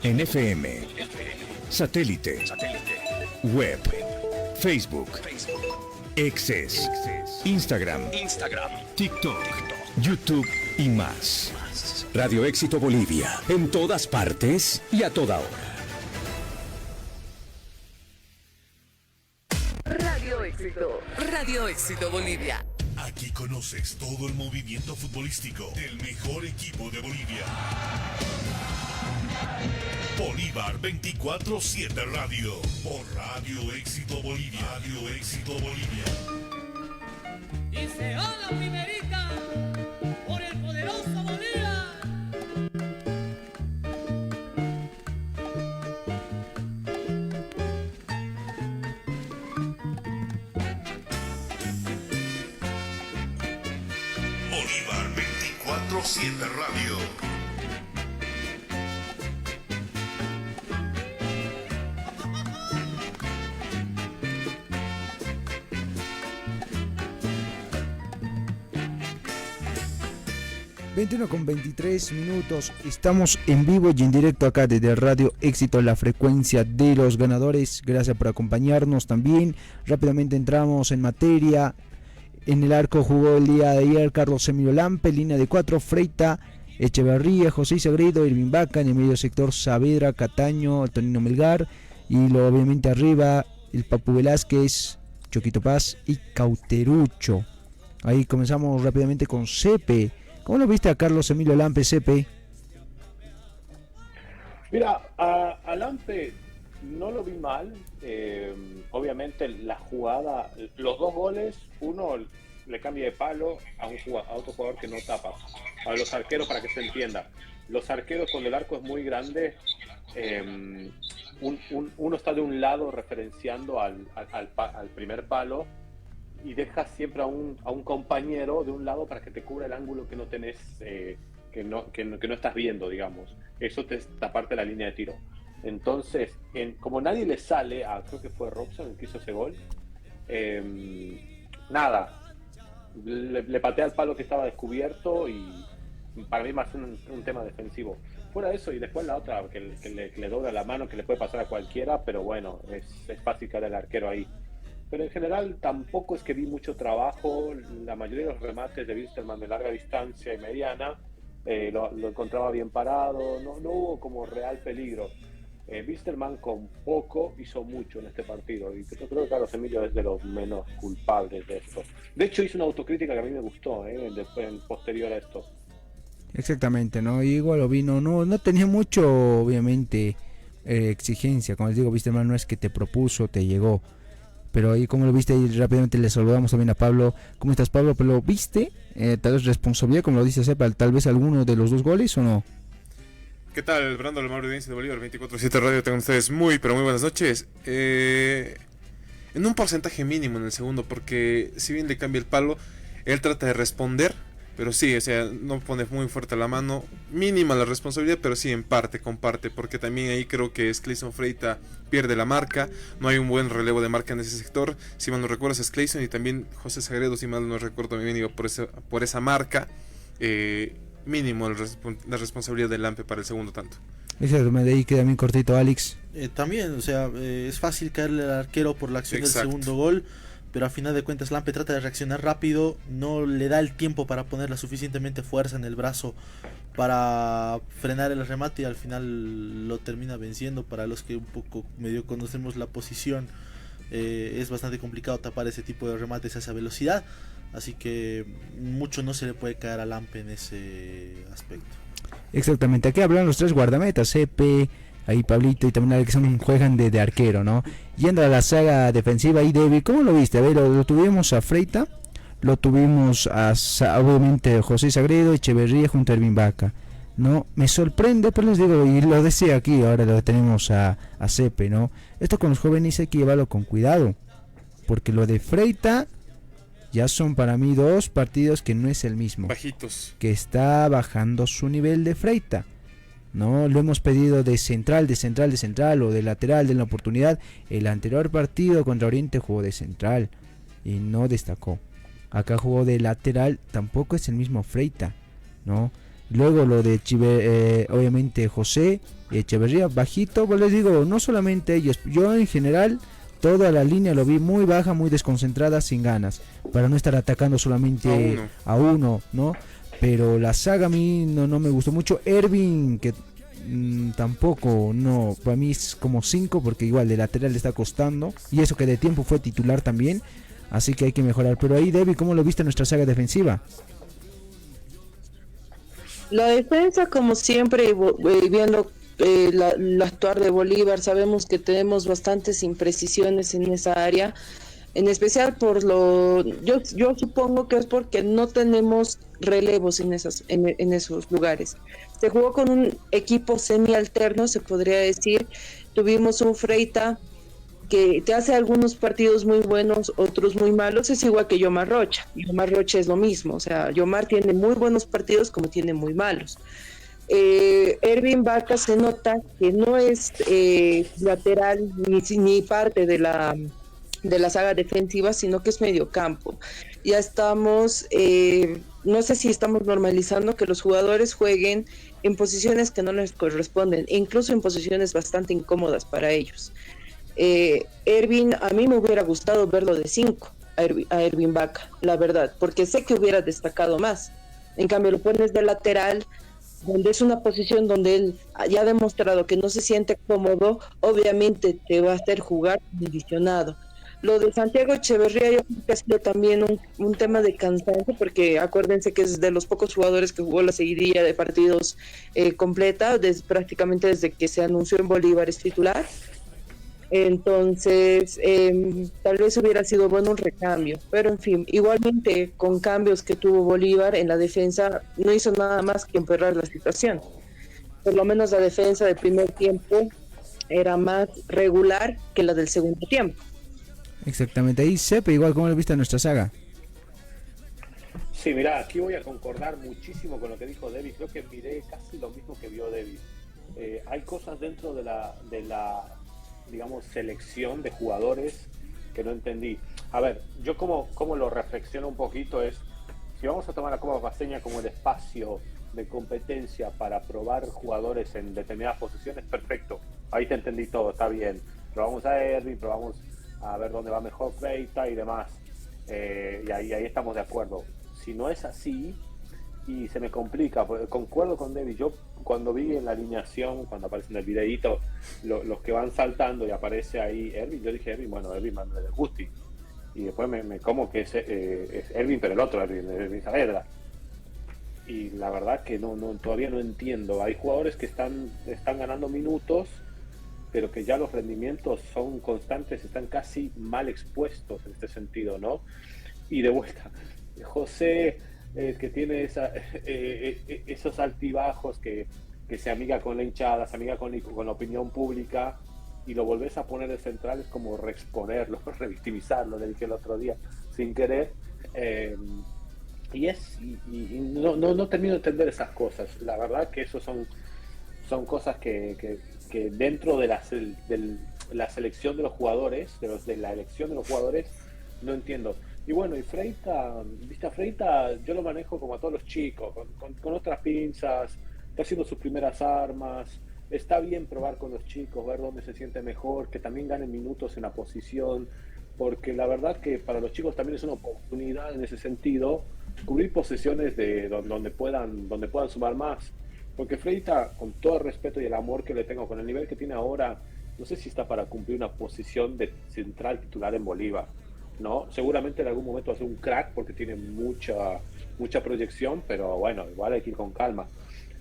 En FM. Satélite. Web. Facebook. Exes. Instagram. TikTok. YouTube y más. Radio Éxito Bolivia. En todas partes y a toda hora. Radio Éxito. Radio Éxito Bolivia. Aquí conoces todo el movimiento futbolístico del mejor equipo de Bolivia. Bolívar 24/7 Radio. Por Radio Éxito Bolivia. Radio Éxito Bolivia. Dice hola primerita por el poderoso Bolívar. 107 Radio. con 23 minutos, estamos en vivo y en directo acá desde Radio Éxito, la frecuencia de los ganadores. Gracias por acompañarnos también. Rápidamente entramos en materia. En el arco jugó el día de ayer Carlos Emilio Lampe, línea de 4, Freita, Echeverría, José Sagredo, Irving Vaca, en el medio sector Saavedra, Cataño, Tonino Melgar, y obviamente arriba el Papu Velázquez, Choquito Paz y Cauterucho. Ahí comenzamos rápidamente con Cepe. ¿Cómo lo viste a Carlos Emilio Lampe, Cepe? Mira, a Lampe no lo vi mal. Obviamente la jugada, los dos goles, uno le cambia de palo a otro jugador que no tapa. A los arqueros, para que se entienda, los arqueros cuando el arco es muy grande, uno está de un lado referenciando al primer palo y dejas siempre a un compañero de un lado para que te cubra el ángulo que no tenés, que no estás viendo, digamos. Eso te taparte la línea de tiro. Entonces, como nadie le sale creo que fue Robson el que hizo ese gol, nada, le patea al palo que estaba descubierto y para mí más un tema defensivo. Fuera de eso, y después la otra, que le dobla la mano, que le puede pasar a cualquiera, pero bueno, es fácil caer el arquero ahí. Pero en general tampoco es que vi mucho trabajo. La mayoría de los remates de Wilstermann de larga distancia y mediana lo encontraba bien parado, no hubo como real peligro. Wilstermann con poco hizo mucho en este partido y yo creo que Carlos Emilio es de los menos culpables de esto. De hecho hizo una autocrítica que a mí me gustó en posterior a esto. Exactamente, ¿no? Y igual lo vino, no tenía mucho, obviamente, exigencia. Como les digo, Wilstermann no es que te propuso, te llegó. Pero ahí, como lo viste, y rápidamente le saludamos también a Pablo. ¿Cómo estás, Pablo? ¿Pero lo viste? Tal vez responsabilidad, como lo dice Sepa, tal vez alguno de los dos goles o no. ¿Qué tal? Brando Mauro de Bolívar, 24/7 Radio. Tengan ustedes pero muy buenas noches. En un porcentaje mínimo en el segundo, porque si bien le cambia el palo, él trata de responder, pero sí, o sea, no pone muy fuerte la mano. Mínima la responsabilidad, pero sí en parte, comparte, porque también ahí creo que Clayson Freita pierde la marca. No hay un buen relevo de marca en ese sector. Si mal no recuerdo es Clayson y también José Sagredo, si mal no recuerdo también iba por esa marca. Mínimo la responsabilidad del Lampe para el segundo tanto. Exacto, de ahí queda bien cortito, Alex. También, o sea, es fácil caerle al arquero por la acción del segundo gol, pero a final de cuentas Lampe trata de reaccionar rápido, no le da el tiempo para poner la suficientemente fuerza en el brazo para frenar el remate y al final lo termina venciendo. Para los que un poco medio conocemos la posición, es bastante complicado tapar ese tipo de remates a esa velocidad, así que mucho no se le puede caer a Lampe en ese aspecto. Exactamente, aquí hablan los tres guardametas, Cepe, ahí Pablito y también Alex, juegan de arquero, ¿no? Yendo a la saga defensiva, ahí David, ¿cómo lo viste? A ver, lo tuvimos a Freita, lo tuvimos a obviamente José Sagredo, Echeverría junto a Irving Vaca, ¿no? Me sorprende, pero les digo, y lo decía aquí, ahora lo tenemos a Cepe, ¿no? Esto con los jóvenes hay que llevarlo con cuidado, porque lo de Freita ya son para mí dos partidos que no es el mismo. Bajitos. Que está bajando su nivel de Freita. No, lo hemos pedido de central o de lateral de la oportunidad. El anterior partido contra Oriente jugó de central y no destacó. Acá jugó de lateral, tampoco es el mismo Freita, ¿no? Luego lo de obviamente José Echeverría, bajito, pues les digo, no solamente ellos, yo en general toda la línea lo vi muy baja, muy desconcentrada, sin ganas, para no estar atacando solamente a uno, ¿no? Pero la saga a mí no me gustó mucho. Ervin, que tampoco, no, para mí es como 5, porque igual de lateral le está costando, y eso que de tiempo fue titular también, así que hay que mejorar. Pero ahí, David, ¿cómo lo viste en nuestra saga defensiva? La defensa, como siempre, viendo la actuar de Bolívar, sabemos que tenemos bastantes imprecisiones en esa área, en especial yo supongo que es porque no tenemos relevos en esos lugares. Se jugó con un equipo semi-alterno, se podría decir. Tuvimos un Freita que te hace algunos partidos muy buenos, otros muy malos, es igual que Yomar Rocha. Yomar Rocha es lo mismo, o sea, Yomar tiene muy buenos partidos como tiene muy malos. Ervin Vaca se nota que no es lateral ni parte de la saga defensiva, sino que es mediocampo. Ya estamos, no sé si estamos normalizando que los jugadores jueguen en posiciones que no les corresponden, incluso en posiciones bastante incómodas para ellos. Ervin, a mí me hubiera gustado verlo de 5 a Ervin Vaca, la verdad, porque sé que hubiera destacado más. En cambio lo pones de lateral, donde es una posición donde él ya ha demostrado que no se siente cómodo, obviamente te va a hacer jugar condicionado. Lo de Santiago Echeverría yo creo que ha sido también un tema de cansancio, porque acuérdense que es de los pocos jugadores que jugó la seguidilla de partidos completa, prácticamente desde que se anunció en Bolívar es titular. Entonces, tal vez hubiera sido bueno un recambio, pero en fin, igualmente con cambios que tuvo Bolívar en la defensa, no hizo nada más que empeorar la situación. Por lo menos la defensa del primer tiempo era más regular que la del segundo tiempo. Exactamente, ahí Sepe, igual como lo viste en nuestra saga. Sí, mira, aquí voy a concordar muchísimo con lo que dijo David. Creo que miré casi lo mismo que vio David. Hay cosas dentro de la digamos, selección de jugadores que no entendí. A ver, yo como lo reflexiono un poquito es, si vamos a tomar la Copa Paceña como el espacio de competencia para probar jugadores en determinadas posiciones, perfecto, ahí te entendí todo, está bien. Probamos a Ervin, probamos a ver dónde va mejor Freita y demás, y ahí estamos de acuerdo. Si no es así, y se me complica, porque concuerdo con David, yo cuando vi en la alineación, cuando aparece en el videíto los que van saltando y aparece ahí Ervin, yo dije Ervin, bueno, Ervin Manuel de Justi, y después me como que es Ervin, pero el otro Ervin Saavedra, y la verdad que todavía no entiendo. Hay jugadores que están ganando minutos, pero que ya los rendimientos son constantes, están casi mal expuestos en este sentido, ¿no? Y de vuelta, José, que tiene esos altibajos, que se amiga con la hinchada, se amiga con la opinión pública, y lo volvés a poner de central, es como reexponerlo, revictimizarlo, le dije el otro día, sin querer, y no termino de entender esas cosas. La verdad que eso son cosas que dentro de la selección de los jugadores, de la elección de los jugadores, no entiendo. Y bueno, y Freita, viste, a Freita yo lo manejo como a todos los chicos, con otras pinzas, está haciendo sus primeras armas, está bien probar con los chicos, ver dónde se siente mejor, que también ganen minutos en la posición, porque la verdad que para los chicos también es una oportunidad en ese sentido, cubrir posiciones donde puedan sumar más. Porque Freita, con todo el respeto y el amor que le tengo, con el nivel que tiene ahora, no sé si está para cumplir una posición de central titular en Bolívar, ¿no? Seguramente en algún momento va a ser un crack porque tiene mucha proyección, pero bueno, igual hay que ir con calma.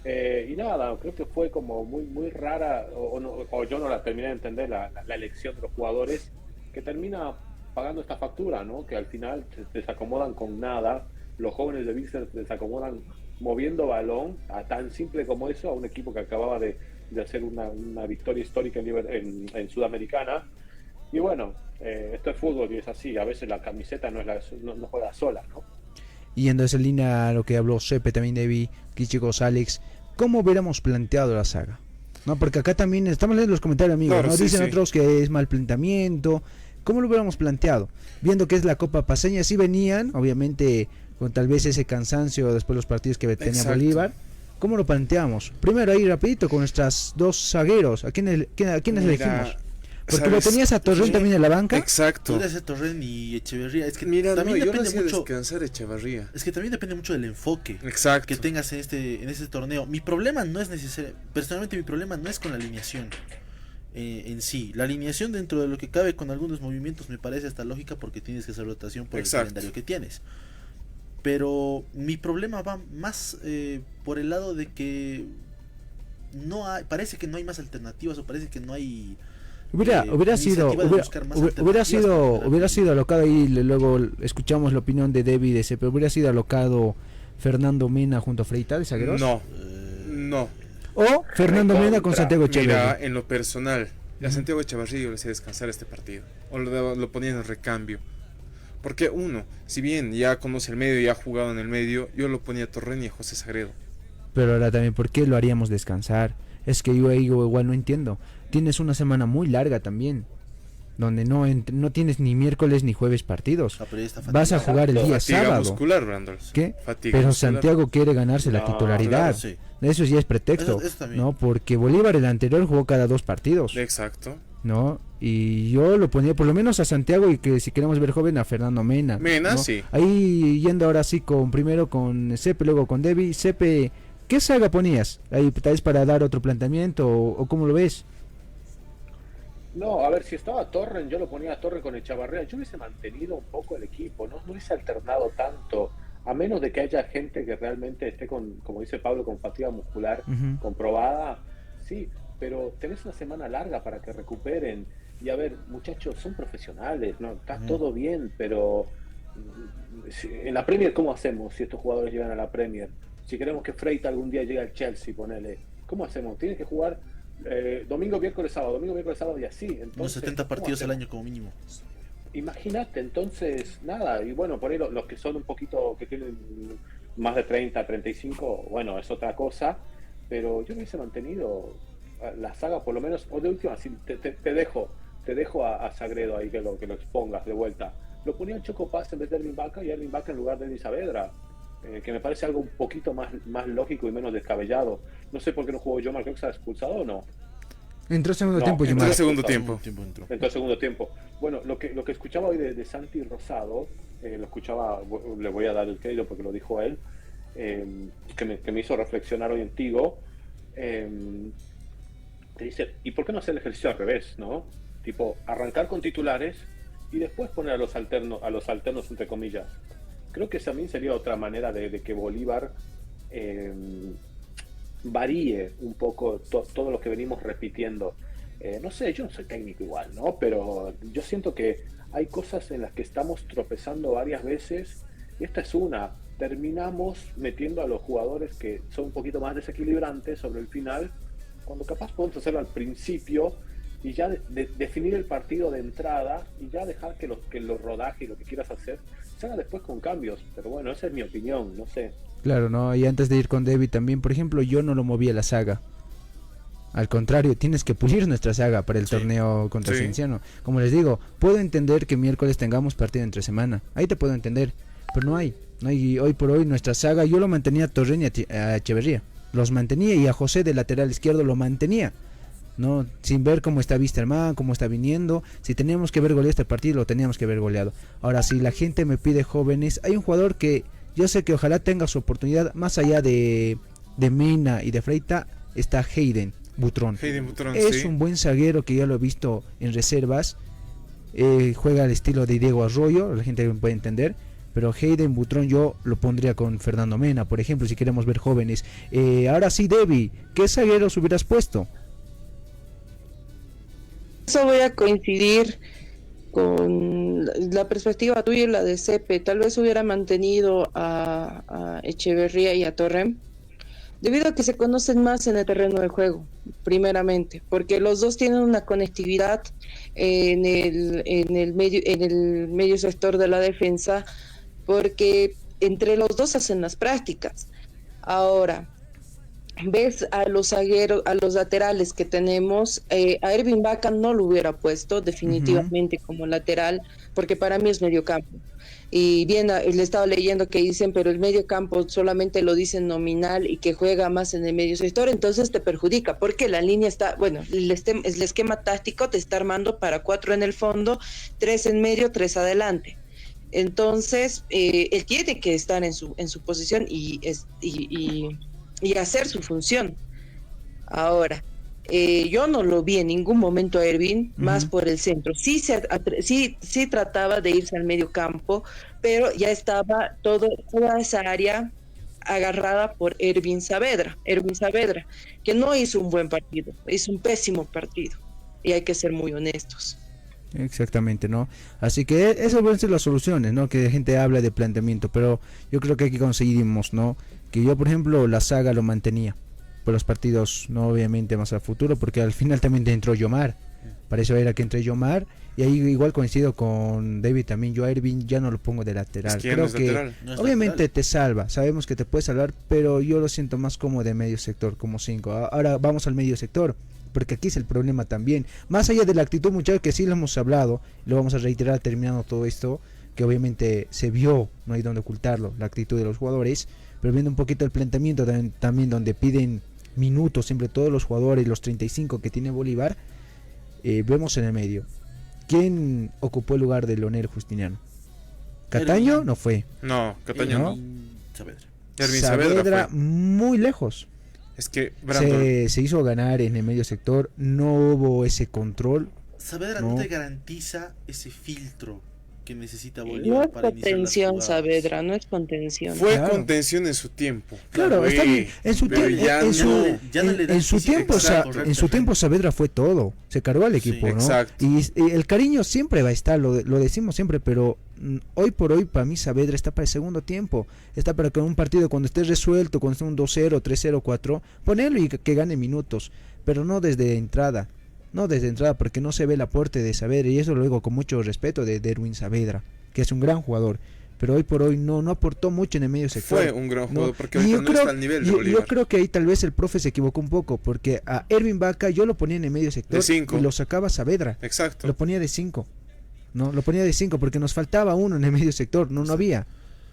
Y nada, creo que fue como muy rara, o yo no la terminé de entender, la elección de los jugadores, que termina pagando esta factura, ¿no? Que al final se desacomodan con nada. Los jóvenes de Vícer se desacomodan moviendo balón, a tan simple como eso, a un equipo que acababa de hacer una victoria histórica en Sudamericana. Y bueno, esto es fútbol y es así, a veces la camiseta no juega sola, ¿no? Y yendo esa línea a lo que habló Sepe, también Debbie, aquí chicos, Alex, ¿cómo hubiéramos planteado la saga? ¿No? Porque acá también estamos leyendo los comentarios, amigos, claro, ¿no? Sí, dicen otros que es mal planteamiento. ¿Cómo lo hubiéramos planteado? Viendo que es la Copa Paceña, sí venían, obviamente, con tal vez ese cansancio después de los partidos que tenía Exacto. Bolívar. ¿Cómo lo planteamos? Primero ahí rapidito con nuestras dos zagueros. ¿A quiénes elegimos? Porque lo tenías a Torrent también en la banca. Exacto. Podría ser Torrent y Echeverría. Es que mira, también yo depende mucho. Descansar Echeverría. Es que también depende mucho del enfoque Exacto. que tengas en este torneo. Mi problema no es necesario. Personalmente, mi problema no es con la alineación en sí. La alineación, dentro de lo que cabe, con algunos movimientos me parece hasta lógica porque tienes que hacer rotación por Exacto. el calendario que tienes. Pero mi problema va más por el lado de que parece que no hay más alternativas, o parece que no hay hubiera sido alocado ahí. Luego escuchamos la opinión de Debbie de ese, pero hubiera sido alocado Fernando Mena junto a Freita de zagueros. No. O Fernando Mena con Santiago Echeverría. Mira, en lo personal, Y a Santiago Echeverría yo le hacía descansar este partido. O lo ponía en el recambio. Porque uno, si bien ya conoce el medio y ha jugado en el medio, yo lo ponía a Torren y a José Sagredo. Pero ahora también, ¿por qué lo haríamos descansar? Es que yo igual no entiendo. Tienes una semana muy larga también, donde no tienes ni miércoles ni jueves partidos. Vas a jugar el día sábado. Muscular, Brandon. ¿Qué? Fatiga Pero muscular. Santiago quiere ganarse la titularidad. Claro, sí. Eso ya es pretexto, Eso también. ¿no? Porque Bolívar el anterior jugó cada 2 partidos. Exacto. ¿No? Y yo lo ponía por lo menos a Santiago, y que si queremos ver joven a Fernando Mena. Mena, ¿no? sí. Ahí yendo ahora sí primero con Sepe, luego con Devi. Sepe, ¿qué saga ponías? Ahí tal vez para dar otro planteamiento, o ¿cómo lo ves? No, a ver, si estaba Torren, yo lo ponía a Torren con Echavarría. Yo hubiese mantenido un poco el equipo, no hubiese alternado tanto, a menos de que haya gente que realmente esté con, como dice Pablo, con fatiga muscular comprobada. Sí, pero tenés una semana larga para que recuperen. Y a ver, muchachos, son profesionales, ¿no? Está todo bien, pero en la Premier, ¿cómo hacemos si estos jugadores llegan a la Premier? Si queremos que Freita algún día llegue al Chelsea, ponele, ¿cómo hacemos? Tienen que jugar domingo, miércoles, sábado y así. Entonces, unos 70 partidos al año como mínimo. Imagínate, entonces, nada, y bueno, por ahí los que son un poquito, que tienen más de 30, 35, bueno, es otra cosa, pero yo me hubiese mantenido la saga por lo menos, o de última, si te dejo a Sagredo ahí que lo expongas de vuelta. Lo ponía en Choco Paz en vez de Ervin Vaca, y Ervin Vaca en lugar de Ervin Saavedra, que me parece algo un poquito más lógico y menos descabellado. No sé por qué no jugó Yomar, creo que se ha expulsado o no. Entró segundo tiempo, Entró Yomar. segundo tiempo. Entró segundo tiempo. Bueno, lo que escuchaba hoy de Santi Rosado, lo escuchaba, le voy a dar el crédito porque lo dijo él, que me hizo reflexionar hoy en Tigo. Te dice, ¿y por qué no hacer el ejercicio al revés, no? Tipo, arrancar con titulares y después poner a los alternos entre comillas. Creo que esa también sería otra manera de que Bolívar varíe un poco todo lo que venimos repitiendo. No sé, yo no soy técnico igual, ¿no? Pero yo siento que hay cosas en las que estamos tropezando varias veces, y esta es una. Terminamos metiendo a los jugadores que son un poquito más desequilibrantes sobre el final, cuando capaz podemos hacerlo al principio y ya definir el partido de entrada y ya dejar que los rodajes y lo que quieras hacer se haga después con cambios. Pero bueno, esa es mi opinión, no sé. Claro, no, y antes de ir con David también, por ejemplo, yo no lo moví a la saga. Al contrario, tienes que pulir nuestra saga para el torneo contra Cienciano. Como les digo, puedo entender que miércoles tengamos partido entre semana. Ahí te puedo entender, pero no hay hoy por hoy nuestra saga. Yo lo mantenía a Torren y a Echeverría. Los mantenía, y a José de lateral izquierdo lo mantenía, ¿no? Sin ver cómo está Wisterman, cómo está viniendo. Si teníamos que ver goleado este partido, lo teníamos que ver goleado. Ahora, si la gente me pide jóvenes, hay un jugador que yo sé que ojalá tenga su oportunidad, más allá de Mena y de Freita, está Hayden Butrón. Es un buen zaguero que ya lo he visto en reservas. Juega al estilo de Diego Arroyo, la gente puede entender. Pero Hayden Butrón yo lo pondría con Fernando Mena, por ejemplo, si queremos ver jóvenes. Ahora sí, Debbie, ¿qué zagueros hubieras puesto? Eso voy a coincidir con la perspectiva tuya y la de Sepe. Tal vez hubiera mantenido a Echeverría y a Torren, debido a que se conocen más en el terreno de juego, primeramente, porque los dos tienen una conectividad en el medio sector de la defensa, porque entre los dos hacen las prácticas. Ahora, ves a los zagueros, a los laterales que tenemos, a Ervin Vaca no lo hubiera puesto definitivamente como lateral, porque para mí es mediocampo. Y bien, le estaba leyendo que dicen, pero el medio campo solamente lo dicen nominal y que juega más en el medio sector, entonces te perjudica, porque la línea está, bueno, el esquema táctico te está armando para 4 en el fondo, 3 en medio, 3 adelante. Entonces, él tiene que estar en su posición y hacer su función. Ahora, yo no lo vi en ningún momento a Ervin, más por el centro. Sí trataba de irse al medio campo, pero ya estaba toda esa área agarrada por Ervin Saavedra, que no hizo un buen partido, hizo un pésimo partido, y hay que ser muy honestos. Exactamente, ¿no? Así que esas pueden ser las soluciones, ¿no? Que la gente habla de planteamiento, pero yo creo que aquí conseguimos, ¿no? Que yo, por ejemplo, la saga lo mantenía por los partidos, no obviamente más al futuro, porque al final también entró Yomar, Para eso era que entre Yomar. Y ahí igual coincido con David también. Yo a Irving ya no lo pongo de lateral. Es que Creo no es que lateral. No es obviamente lateral. te salva. Sabemos que te puede salvar, pero yo lo siento más como de medio sector, como 5. Ahora vamos al medio sector, porque aquí es el problema también. Más allá de la actitud, muchachos, que sí lo hemos hablado, lo vamos a reiterar terminando todo esto, que obviamente se vio, no hay donde ocultarlo, la actitud de los jugadores, pero viendo un poquito el planteamiento también donde piden minutos siempre todos los jugadores, los 35 que tiene Bolívar, vemos en el medio. ¿Quién ocupó el lugar de Leonel Justiniano? ¿Cataño? No fue. No, Cataño no. Saavedra. Ervin Saavedra Saavedra fue. muy lejos. Es que Brandon, Se hizo ganar en el medio sector, no hubo ese control. Saavedra No. no te garantiza ese filtro que necesita No Bolívar es para iniciar las contención, jugadas. Saavedra, no es contención. fue Claro. contención en su tiempo. Claro, Fue, está bien. En su, pero tiempo, ya en no. su, ya no le da en su físico, tiempo, exacto, en su tiempo Saavedra fue todo. Se cargó al equipo, ¿no? exacto. Y el cariño siempre va a estar, lo decimos siempre, pero hoy por hoy para mí Saavedra está para el segundo tiempo. Está para que en un partido cuando esté resuelto, cuando esté un 2-0, 3-0, 4, ponerlo y que gane minutos, pero no desde entrada. No desde entrada, porque no se ve el aporte de Saavedra, y eso lo digo con mucho respeto de Erwin Saavedra, que es un gran jugador, pero hoy por hoy no aportó mucho en el medio sector. Fue un gran jugador, No. porque Y ahorita no está al nivel de yo Bolívar. creo que ahí tal vez el profe se equivocó un poco, porque a Erwin Vaca yo lo ponía en el medio sector De 5. y lo sacaba Saavedra. Exacto. Lo ponía de 5. No, lo ponía de 5 porque nos faltaba uno en el medio sector, no había.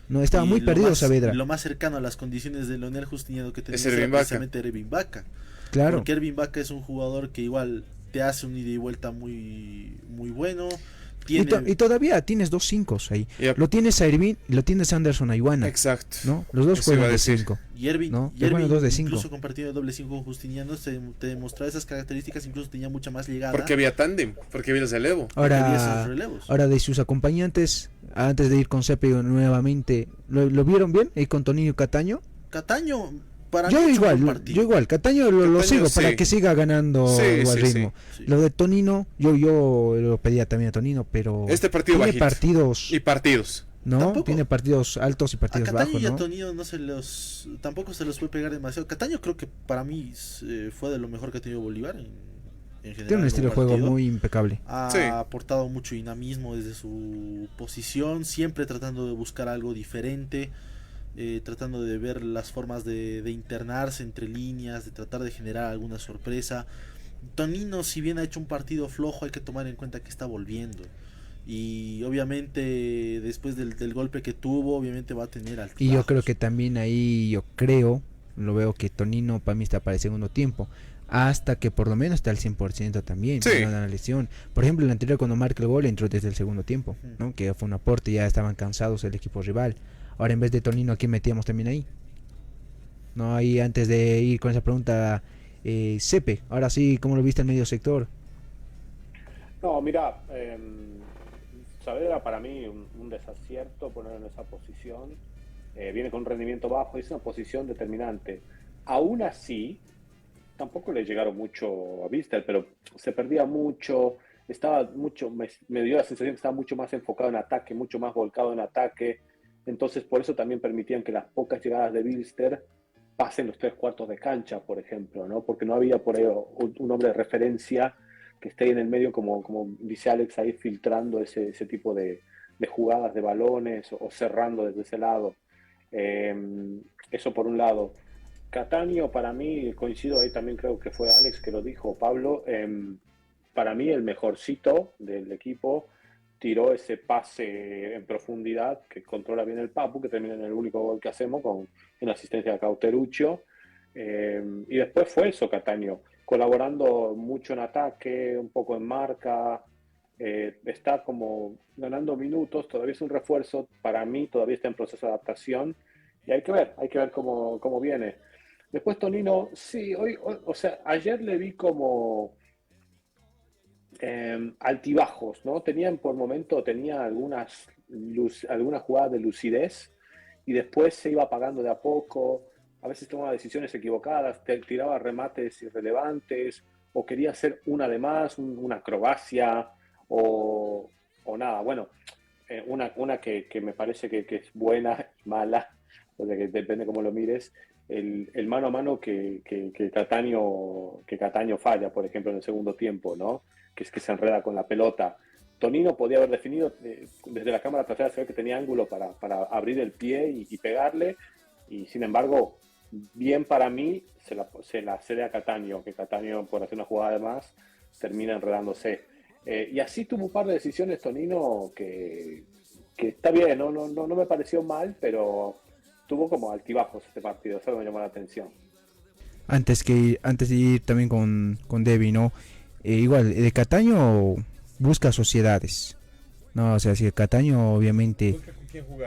No, estaba Y muy lo perdido más- Saavedra. Lo más cercano a las condiciones de Leonel Justiniano que tenía Es era Ervin Vaca. precisamente Ervin Vaca. Claro. Porque Ervin Vaca es un jugador que igual te hace un ida y vuelta muy bueno. Y todavía tienes 2 5 ahí. Yep. Lo tienes a Ervin y lo tienes a Anderson Ayuana. Exacto. ¿No? Los dos Eso iba juegan a de decir. 5. Y Ervin, ¿no? y Ervin, 2 de 5. incluso compartido de doble 5 con Justiniano, te demostraba esas características, incluso tenía mucha más llegada. Porque había tándem, porque había el relevo. había Ahora, esos relevos. ahora de sus acompañantes, antes de ir con Cepe nuevamente, ¿lo vieron bien? ¿Y con Tonino Cataño? Cataño, para Yo mí, igual, Cataño lo Cataño, sigo sí. para que siga ganando Sí, igual sí, ritmo. sí. Lo de Tonino, yo lo pedía también a Tonino, pero Este partido tiene bajito. partidos, Y partidos. ¿no? Tampoco. Tiene partidos altos y A partidos Cataño bajos, y a ¿no? Tonino tampoco se los puede pegar demasiado. Cataño creo que para mí fue de lo mejor que ha tenido Bolívar en general. Tiene un estilo de como juego partido. muy impecable. Ha Sí. aportado mucho dinamismo desde su posición, siempre tratando de buscar algo diferente, tratando de ver las formas de internarse entre líneas, de tratar de generar alguna sorpresa. Tonino, si bien ha hecho un partido flojo, hay que tomar en cuenta que está volviendo. Y obviamente después del golpe que tuvo, obviamente va a tener altibajos. Y yo creo que también ahí, lo veo que Tonino para mí está para el segundo tiempo. Hasta que por lo menos está al 100% también, Sí. no da una lesión. Por ejemplo, el anterior cuando marca el gol entró desde el segundo tiempo, ¿no? Que fue un aporte, ya estaban cansados el equipo rival. Ahora en vez de Tonino, ¿a quién metíamos también ahí? No, ahí antes de ir con esa pregunta, Cepe, ahora sí, ¿cómo lo viste en medio sector? No, mira, Saavedra para mí un desacierto ponerlo en esa posición. Viene con un rendimiento bajo, es una posición determinante. Aún así, tampoco le llegaron mucho a Víster, pero se perdía mucho, me dio la sensación que estaba mucho más enfocado en ataque, mucho más volcado en ataque. Entonces por eso también permitían que las pocas llegadas de Víster pasen los 3/4 de cancha, por ejemplo, ¿no? Porque no había por ahí un hombre de referencia que esté ahí en el medio, como dice Alex, ahí filtrando ese tipo de jugadas de balones o cerrando desde ese lado. Eso por un lado. Cataño, para mí, coincido ahí también, creo que fue Alex que lo dijo, Pablo, para mí el mejorcito del equipo tiró ese pase en profundidad que controla bien el Papu, que termina en el único gol que hacemos con una asistencia de Cauteruccio. Y después fue eso, Cataño, colaborando mucho en ataque, un poco en marca, está como ganando minutos, todavía es un refuerzo, para mí todavía está en proceso de adaptación y hay que ver cómo viene. Después Tonino, sí, o sea, ayer le vi como altibajos, ¿no? Por momento tenía algunas jugadas de lucidez y después se iba apagando de a poco, a veces tomaba decisiones equivocadas, tiraba remates irrelevantes o quería hacer una de más, una acrobacia o nada. Bueno, una que me parece que es buena y mala, o sea que depende cómo lo mires, el mano a mano que Cataño falla, por ejemplo, en el segundo tiempo, ¿no? que se enreda con la pelota. Tonino podía haber definido, desde la cámara trasera se ve que tenía ángulo para abrir el pie y pegarle, y sin embargo, bien para mí, se la cede a Cataño, que Cataño, por hacer una jugada de más, termina enredándose. Y así tuvo un par de decisiones Tonino que está bien, no me pareció mal, pero tuvo como altibajos este partido, eso me llamó la atención. Antes de ir también con Debbie, ¿no? Igual, de Cataño busca sociedades, ¿no? O sea, si el Cataño obviamente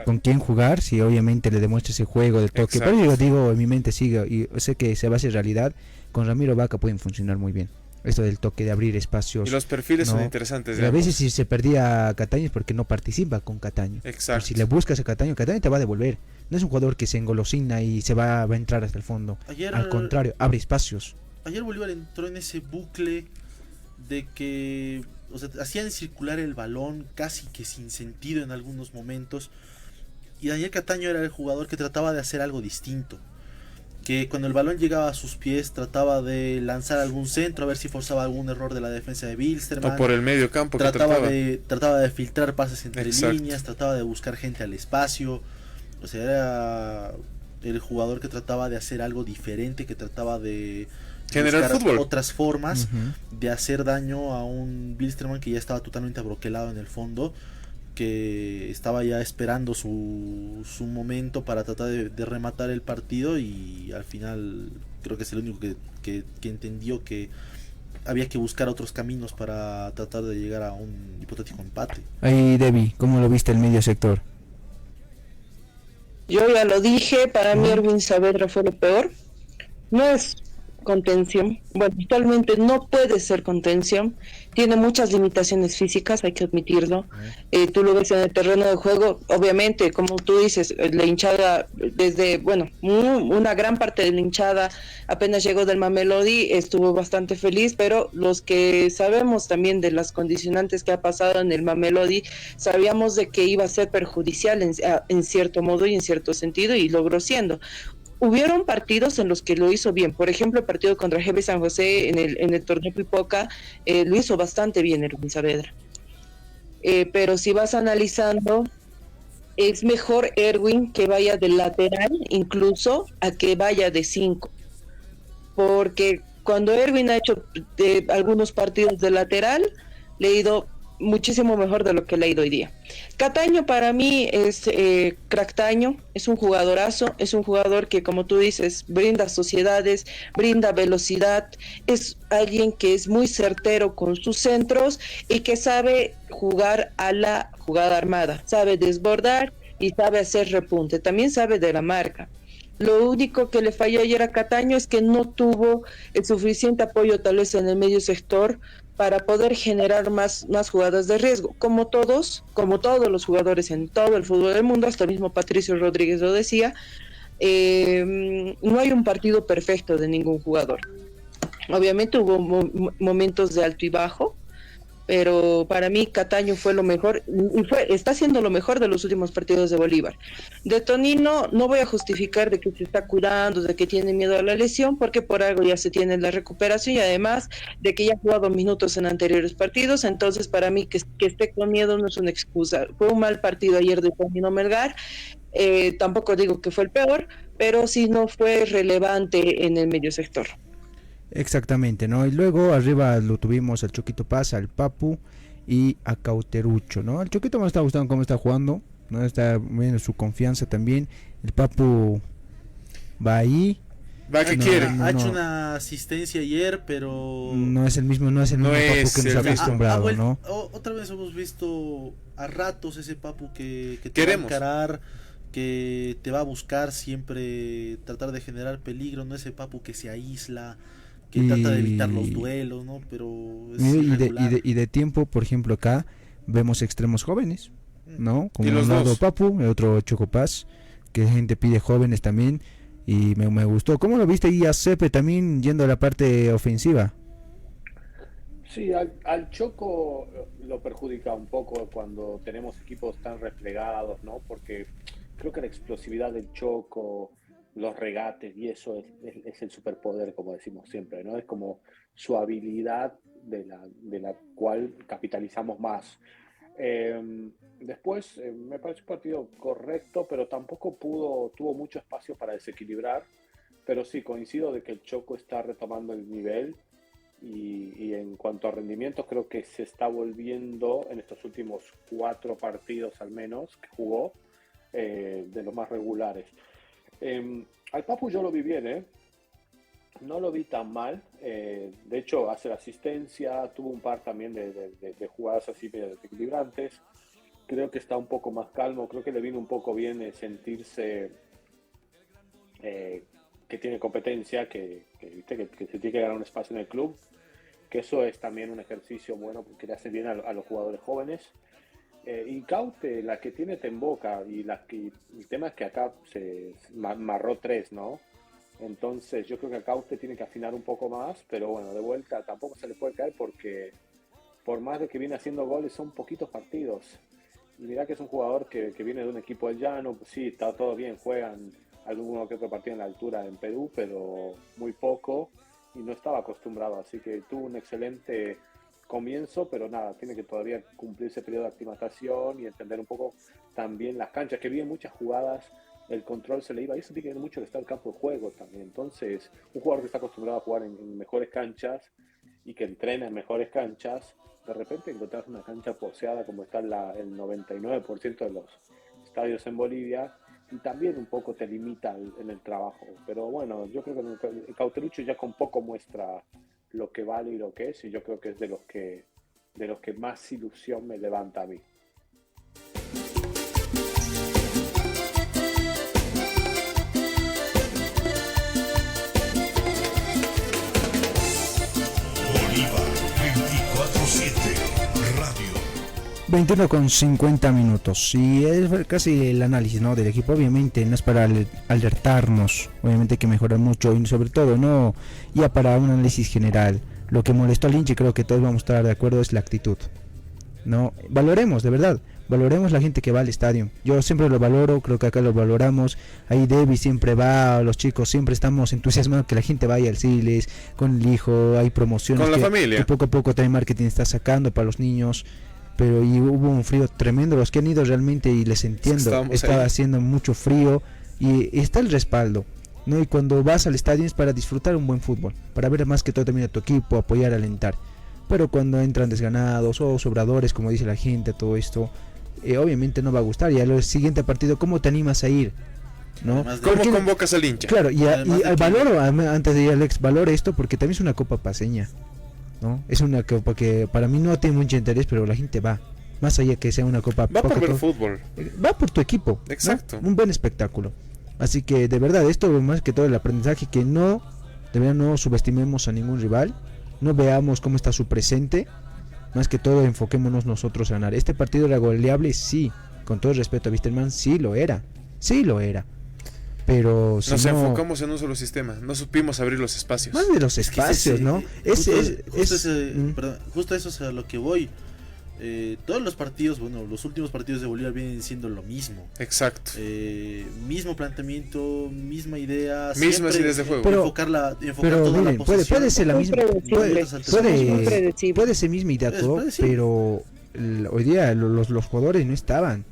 con quién jugar, si obviamente le demuestra ese juego del toque. Exacto. Pero yo digo, en mi mente sigue, y sé que se va a hacer realidad, con Ramiro Vaca pueden funcionar muy bien. Esto del toque, de abrir espacios. Y los perfiles ¿no? son interesantes. Y a veces si se perdía Cataño es porque no participa con Cataño. Exacto. Pero si le buscas a Cataño te va a devolver. No es un jugador que se engolosina y va a entrar hasta el fondo. Al contrario, abre espacios. Ayer Bolívar entró en ese bucle de que, o sea, hacían circular el balón casi que sin sentido en algunos momentos. Y Daniel Cataño era el jugador que trataba de hacer algo distinto. Que cuando el balón llegaba a sus pies trataba de lanzar algún centro, a ver si forzaba algún error de la defensa de Wilstermann. O por el medio campo que trataba de filtrar pases entre Exacto. líneas, trataba de buscar gente al espacio. O sea, era el jugador que trataba de hacer algo diferente, que trataba de generar fútbol, otras formas de hacer daño a un Wilstermann que ya estaba totalmente abroquelado en el fondo, que estaba ya esperando su momento para tratar de rematar el partido, y al final creo que es el único que entendió que había que buscar otros caminos para tratar de llegar a un hipotético empate. Ahí, Debbie, ¿cómo lo viste el medio sector? Yo ya lo dije, para mí Erwin Saavedra fue lo peor. No es contención, bueno, actualmente no puede ser contención, tiene muchas limitaciones físicas, hay que admitirlo. Tú lo ves en el terreno de juego, obviamente, como tú dices, la hinchada, una gran parte de la hinchada apenas llegó del Mamelodi, estuvo bastante feliz, pero los que sabemos también de las condicionantes que ha pasado en el Mamelodi, sabíamos de que iba a ser perjudicial en cierto modo y en cierto sentido, y logró siendo. Hubieron partidos en los que lo hizo bien, por ejemplo el partido contra GB San José en el torneo Pipoca, lo hizo bastante bien Erwin Saavedra, pero si vas analizando, es mejor Erwin que vaya de lateral incluso a que vaya de 5, porque cuando Erwin ha hecho algunos partidos de lateral, le ha ido muchísimo mejor de lo que le ha ido hoy día. Cataño para mí es cractaño, es un jugadorazo, es un jugador que, como tú dices, brinda sociedades, brinda velocidad, es alguien que es muy certero con sus centros y que sabe jugar a la jugada armada, sabe desbordar y sabe hacer repunte, también sabe de la marca. Lo único que le falló ayer a Cataño es que no tuvo el suficiente apoyo tal vez en el medio sector para poder generar más jugadas de riesgo, como todos los jugadores en todo el fútbol del mundo, hasta el mismo Patricio Rodríguez lo decía, no hay un partido perfecto de ningún jugador. Obviamente hubo momentos de alto y bajo, pero para mí Cataño fue lo mejor y está siendo lo mejor de los últimos partidos de Bolívar. De Tonino no voy a justificar de que se está curando, de que tiene miedo a la lesión, porque por algo ya se tiene la recuperación y además de que ya ha jugado minutos en anteriores partidos, entonces para mí que esté con miedo no es una excusa. Fue un mal partido ayer de Tonino Melgar, tampoco digo que fue el peor, pero sí no fue relevante en el medio sector. Exactamente, ¿no? Y luego arriba lo tuvimos al Choquito Paz, al Papu y a Cauterucho, ¿no? Al Choquito me está gustando cómo está jugando, ¿no? Está viendo su confianza también. El Papu va ahí. Va que quiere. Ha hecho una asistencia ayer, pero no es el mismo Papu que nos ha acostumbrado, ¿no? Otra vez hemos visto a ratos ese Papu que te queremos va a encarar, que te va a buscar siempre, tratar de generar peligro, no ese Papu que se aísla, que trata de evitar los duelos, ¿no? Pero es y de tiempo, por ejemplo, acá vemos extremos jóvenes, ¿no? Como un lado Papu, el otro Chocopaz, que gente pide jóvenes también, y me gustó. ¿Cómo lo viste? Y a Cepe también yendo a la parte ofensiva. Sí, al Choco lo perjudica un poco cuando tenemos equipos tan replegados, ¿no? Porque creo que la explosividad del Choco, los regates y eso es el superpoder, como decimos siempre, ¿no? Es como su habilidad de la cual capitalizamos más. Después me pareció un partido correcto, pero tampoco tuvo mucho espacio para desequilibrar. Pero sí, coincido de que el Choco está retomando el nivel y en cuanto a rendimiento creo que se está volviendo en estos últimos 4 partidos al menos que jugó de los más regulares. Al Papu yo lo vi bien, no lo vi tan mal. De hecho hace la asistencia, tuvo un par también de jugadas así medio desequilibrantes. Creo que está un poco más calmo, creo que le vino un poco bien sentirse que tiene competencia, que se tiene que ganar un espacio en el club, que eso es también un ejercicio bueno porque le hace bien a los jugadores jóvenes. Y Caute, la que tiene Temboca, y el tema es que acá se marró 3, ¿no? Entonces yo creo que Caute tiene que afinar un poco más, pero bueno, de vuelta tampoco se le puede caer porque por más de que viene haciendo goles son poquitos partidos. Y mirá que es un jugador que viene de un equipo del llano, pues sí, está todo bien, juegan alguno que otro partido en la altura en Perú, pero muy poco y no estaba acostumbrado, así que tuvo un excelente comienzo, pero nada, tiene que todavía cumplir ese periodo de aclimatación y entender un poco también las canchas, que vi en muchas jugadas, el control se le iba, y eso tiene que ver mucho que está el campo de juego también. Entonces, un jugador que está acostumbrado a jugar en mejores canchas y que entrena en mejores canchas, de repente encontrás una cancha poseada como está el 99% de los estadios en Bolivia, y también un poco te limita en el trabajo. Pero bueno, yo creo que el Cauterucho ya con poco muestra lo que vale y lo que es, y yo creo que es de los que más ilusión me levanta a mí. Bolívar 24/7 Radio. 21 con 50 minutos y es casi el análisis, ¿no?, del equipo. Obviamente no es para alertarnos, obviamente hay que mejorar mucho y sobre todo no ya para un análisis general. Lo que molestó al hincha, creo que todos vamos a estar de acuerdo, es la actitud. No, valoremos, de verdad, valoremos la gente que va al estadio. Yo siempre lo valoro, creo que acá lo valoramos. Ahí Debbie siempre va, los chicos siempre estamos entusiasmados que la gente vaya al Siles con el hijo, hay promociones con la familia, que poco a poco también marketing está sacando para los niños. Pero y hubo un frío tremendo, los que han ido realmente, y les entiendo, estaba haciendo mucho frío y está el respaldo, ¿no? Y cuando vas al estadio es para disfrutar un buen fútbol, para ver más que todo también a tu equipo, apoyar, alentar. Pero cuando entran desganados o sobradores, como dice la gente, todo esto, obviamente no va a gustar. Y al siguiente partido, ¿cómo te animas a ir? ¿No? ¿Cómo convocas al hincha? Claro, y valoro, antes de ir Alex, valoro esto porque también es una copa paseña, ¿no? Es una copa que para mí no tiene mucho interés, pero la gente va. Más allá que sea una copa, va por ver fútbol, va por tu equipo. Exacto, ¿no? Un buen espectáculo. Así que de verdad, esto más que todo el aprendizaje, que no, de verdad, no subestimemos a ningún rival, no veamos cómo está su presente, más que todo enfoquémonos nosotros a ganar. Este partido era goleable, sí, con todo el respeto a Wisterman, sí lo era, pero si nos enfocamos en un solo sistema, no supimos abrir los espacios. Más de los espacios, ¿no? Justo eso es a lo que voy. Todos los partidos, bueno, los últimos partidos de Bolívar vienen siendo lo mismo. Exacto. Mismo planteamiento, misma idea, mismas ideas de juego. Pero toda miren, la posesión. Puede ser la misma, puede ser misma idea todo, pero hoy día los jugadores no estaban.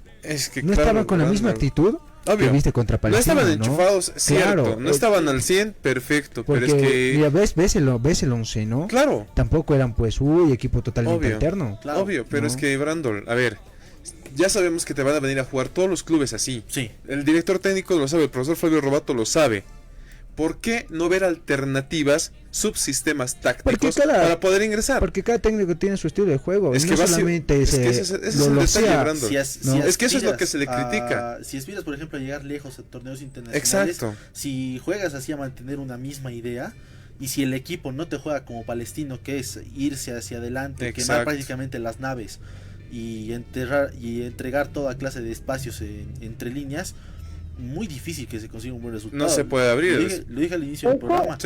No estaban con la misma actitud. Obvio. Que viste contra Palestina, no estaban enchufados, cierto, claro, no estaban al 100, perfecto, porque, pero es que mira, ves el 11, ¿no? Claro. Tampoco eran pues equipo totalmente alterno. Claro, obvio, pero es que Brandon, a ver, ya sabemos que te van a venir a jugar todos los clubes así. Sí. El director técnico lo sabe, el profesor Flavio Robato lo sabe. ¿Por qué no ver alternativas, subsistemas tácticos para poder ingresar? Porque cada técnico tiene su estilo de juego. Es que no solamente es que ese es el detalle, Brandon. Es que eso es lo que se le critica. Si aspiras, por ejemplo, a llegar lejos a torneos internacionales, exacto, si juegas así a mantener una misma idea, y si el equipo no te juega como Palestino, que es irse hacia adelante, exacto, quemar prácticamente las naves y entregar toda clase de espacios entre líneas, muy difícil que se consiga un buen resultado. No se puede abrir. Lo dije al inicio del programa.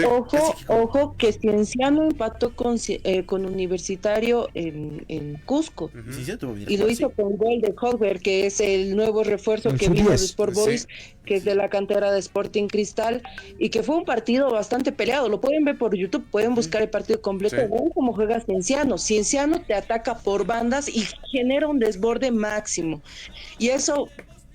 Ojo que Cienciano empató con Universitario en Cusco. Y lo hizo con gol de Hogberg, que es el nuevo refuerzo que vino de Sport Boys, que es de la cantera de Sporting Cristal, y que fue un partido bastante peleado. Lo pueden ver por YouTube, pueden buscar el partido completo. Vean cómo juega Cienciano. Cienciano te ataca por bandas y genera un desborde máximo. Y eso,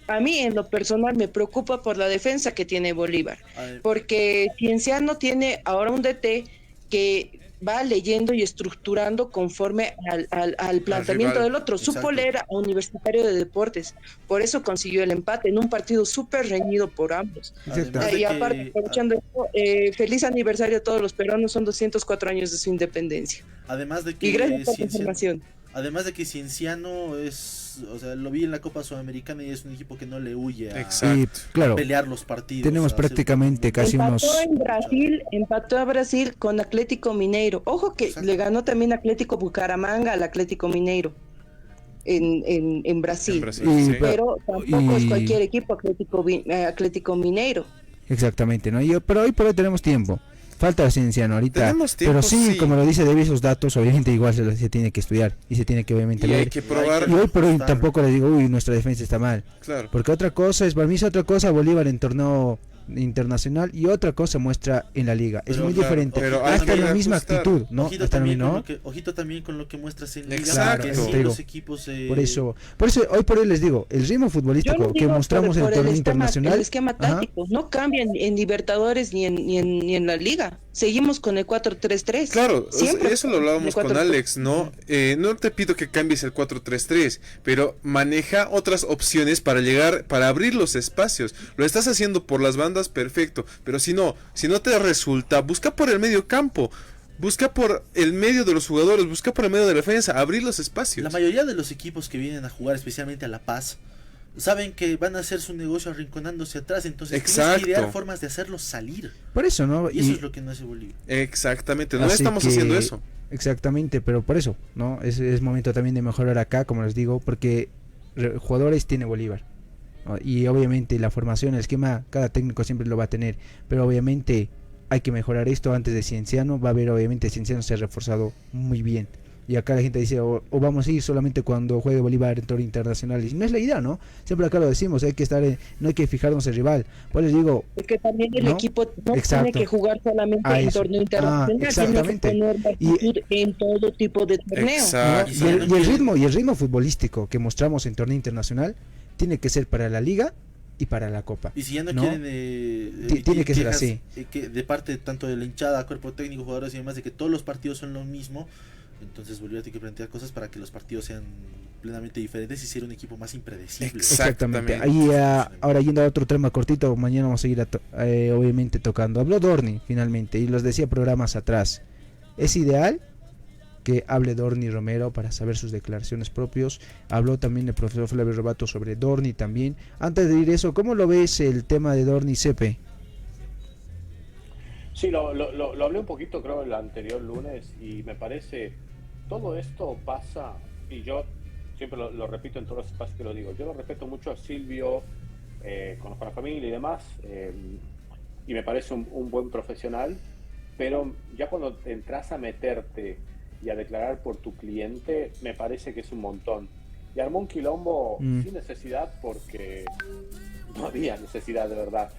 a mí en lo personal, me preocupa por la defensa que tiene Bolívar. Porque Cienciano tiene ahora un DT que va leyendo y estructurando conforme al planteamiento del otro. Supo leer a Universitario de Deportes, por eso consiguió el empate en un partido súper reñido por ambos. Y aparte, aprovechando esto, feliz aniversario a todos los peruanos, son 204 años de su independencia. Además de que y gracias por la información. Además de que Cienciano es, o sea, lo vi en la Copa Sudamericana y es un equipo que no le huye a pelear los partidos. Tenemos prácticamente casi empató a Brasil con Atlético Mineiro. Ojo que le ganó también Atlético Bucaramanga al Atlético Mineiro en Brasil. Pero tampoco es cualquier equipo Atlético Mineiro. Exactamente, ¿no? Pero hoy por hoy tenemos tiempo. Falta Cienciano ahorita, pero sí, como lo dice David, esos datos obviamente igual se tiene que estudiar y se tiene que obviamente leer. Hay que probar. Y hoy por hoy tampoco les digo, nuestra defensa está mal. Claro. Porque otra cosa es, para mí es otra cosa Bolívar en torneo internacional y otra cosa muestra en la liga. Es muy diferente. Hasta la misma actitud, ¿no? Ojito también con lo que muestras en liga. Exacto. Los equipos, por eso hoy por hoy les digo, el ritmo futbolístico que mostramos en el torneo internacional, el esquema táctico no cambia en Libertadores ni en la liga. Seguimos con el 4-3-3. Claro, eso lo hablábamos con Alex, ¿no? No te pido que cambies el 4-3-3, pero maneja otras opciones para abrir los espacios. Lo estás haciendo por las bandas, perfecto, pero si no te resulta, busca por el medio campo. Busca por el medio de los jugadores, busca por el medio de la defensa, abrir los espacios. La mayoría de los equipos que vienen a jugar, especialmente a La Paz, saben que van a hacer su negocio arrinconándose atrás, entonces tienes que idear formas de hacerlos salir. Por eso, ¿no? Y eso es lo que no hace Bolivia. Exactamente, no estamos haciendo eso. Exactamente, pero por eso, ¿no? Es momento también de mejorar acá, como les digo, porque jugadores tiene Bolívar, ¿no? Y obviamente la formación, el esquema, cada técnico siempre lo va a tener, pero obviamente hay que mejorar esto antes de Cienciano. Va a haber, obviamente, Cienciano se ha reforzado muy bien. Y acá la gente dice, o vamos a ir solamente cuando juegue Bolívar en torneo internacional. Y no es la idea, ¿no? Siempre acá lo decimos, hay que estar no hay que fijarnos en el rival. Pues les digo... Es que también el equipo no tiene que jugar solamente en torneo internacional, exactamente. Tiene que poner en todo tipo de torneos. ¿No? Y el ritmo futbolístico que mostramos en torneo internacional tiene que ser para la Liga y para la Copa. Y si ya no quieren tiene que ser así. Que de parte tanto de la hinchada, cuerpo técnico, jugadores y demás, de que todos los partidos son lo mismo, entonces Bolívar tiene que plantear cosas para que los partidos sean plenamente diferentes y ser un equipo más impredecible. Exactamente. Ahí ahora yendo a otro tema cortito, mañana vamos a seguir obviamente tocando. Habló Dorni finalmente y los decía programas atrás. Es ideal que hable Dorni Romero para saber sus declaraciones propios. Habló también el profesor Flavio Robato sobre Dorni también. Antes de ir eso, ¿cómo lo ves el tema de Dorni Cepe? Sí, lo hablé un poquito creo el anterior lunes y me parece, todo esto pasa, y yo siempre lo repito en todos los espacios que lo digo, yo lo respeto mucho a Silvio, conozco a la familia y demás, y me parece un buen profesional, pero ya cuando entras a meterte y a declarar por tu cliente, me parece que es un montón. Y armó un quilombo sin necesidad, porque no había necesidad de verdad.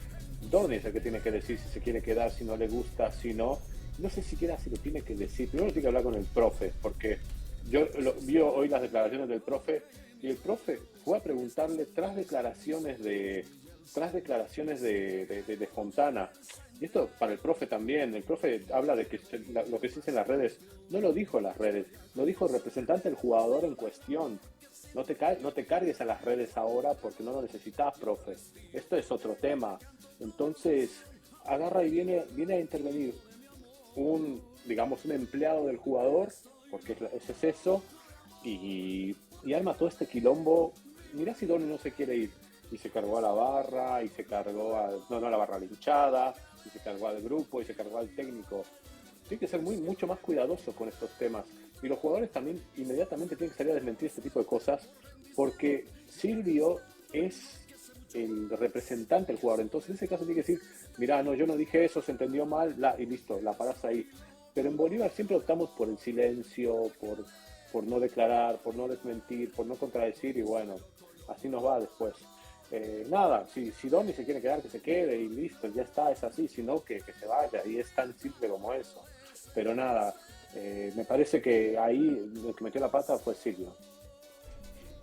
Dorni es el que tiene que decir si se quiere quedar, si no le gusta, si no. No sé siquiera si lo tiene que decir. Primero tiene que hablar con el profe, porque yo vi hoy las declaraciones del profe, y el profe fue a preguntarle tras declaraciones de Fontana. Y esto para el profe también. El profe habla de que lo que se dice en las redes, no lo dijo en las redes, lo dijo el representante del jugador en cuestión. No te cargues a las redes ahora porque no lo necesitas, profe. Esto es otro tema. Entonces, agarra y viene a intervenir un empleado del jugador, porque ese es eso, y arma todo este quilombo. Mirá si Dorni no se quiere ir. Y se cargó a la barra, y se cargó a la barra, la hinchada, y se cargó al grupo, y se cargó al técnico. Tiene que ser mucho más cuidadoso con estos temas. Y los jugadores también inmediatamente tienen que salir a desmentir este tipo de cosas, porque Silvio es el representante del jugador. Entonces en ese caso tiene que decir, mira, no, yo no dije eso, se entendió mal, y listo, la parás ahí. Pero en Bolívar siempre optamos por el silencio, por no declarar, por no desmentir, por no contradecir, y bueno, así nos va después. Nada, si Dorni se quiere quedar, que se quede y listo, ya está, es así, si no, que se vaya, y es tan simple como eso. Pero nada, me parece que ahí el que metió la pata fue Silvio.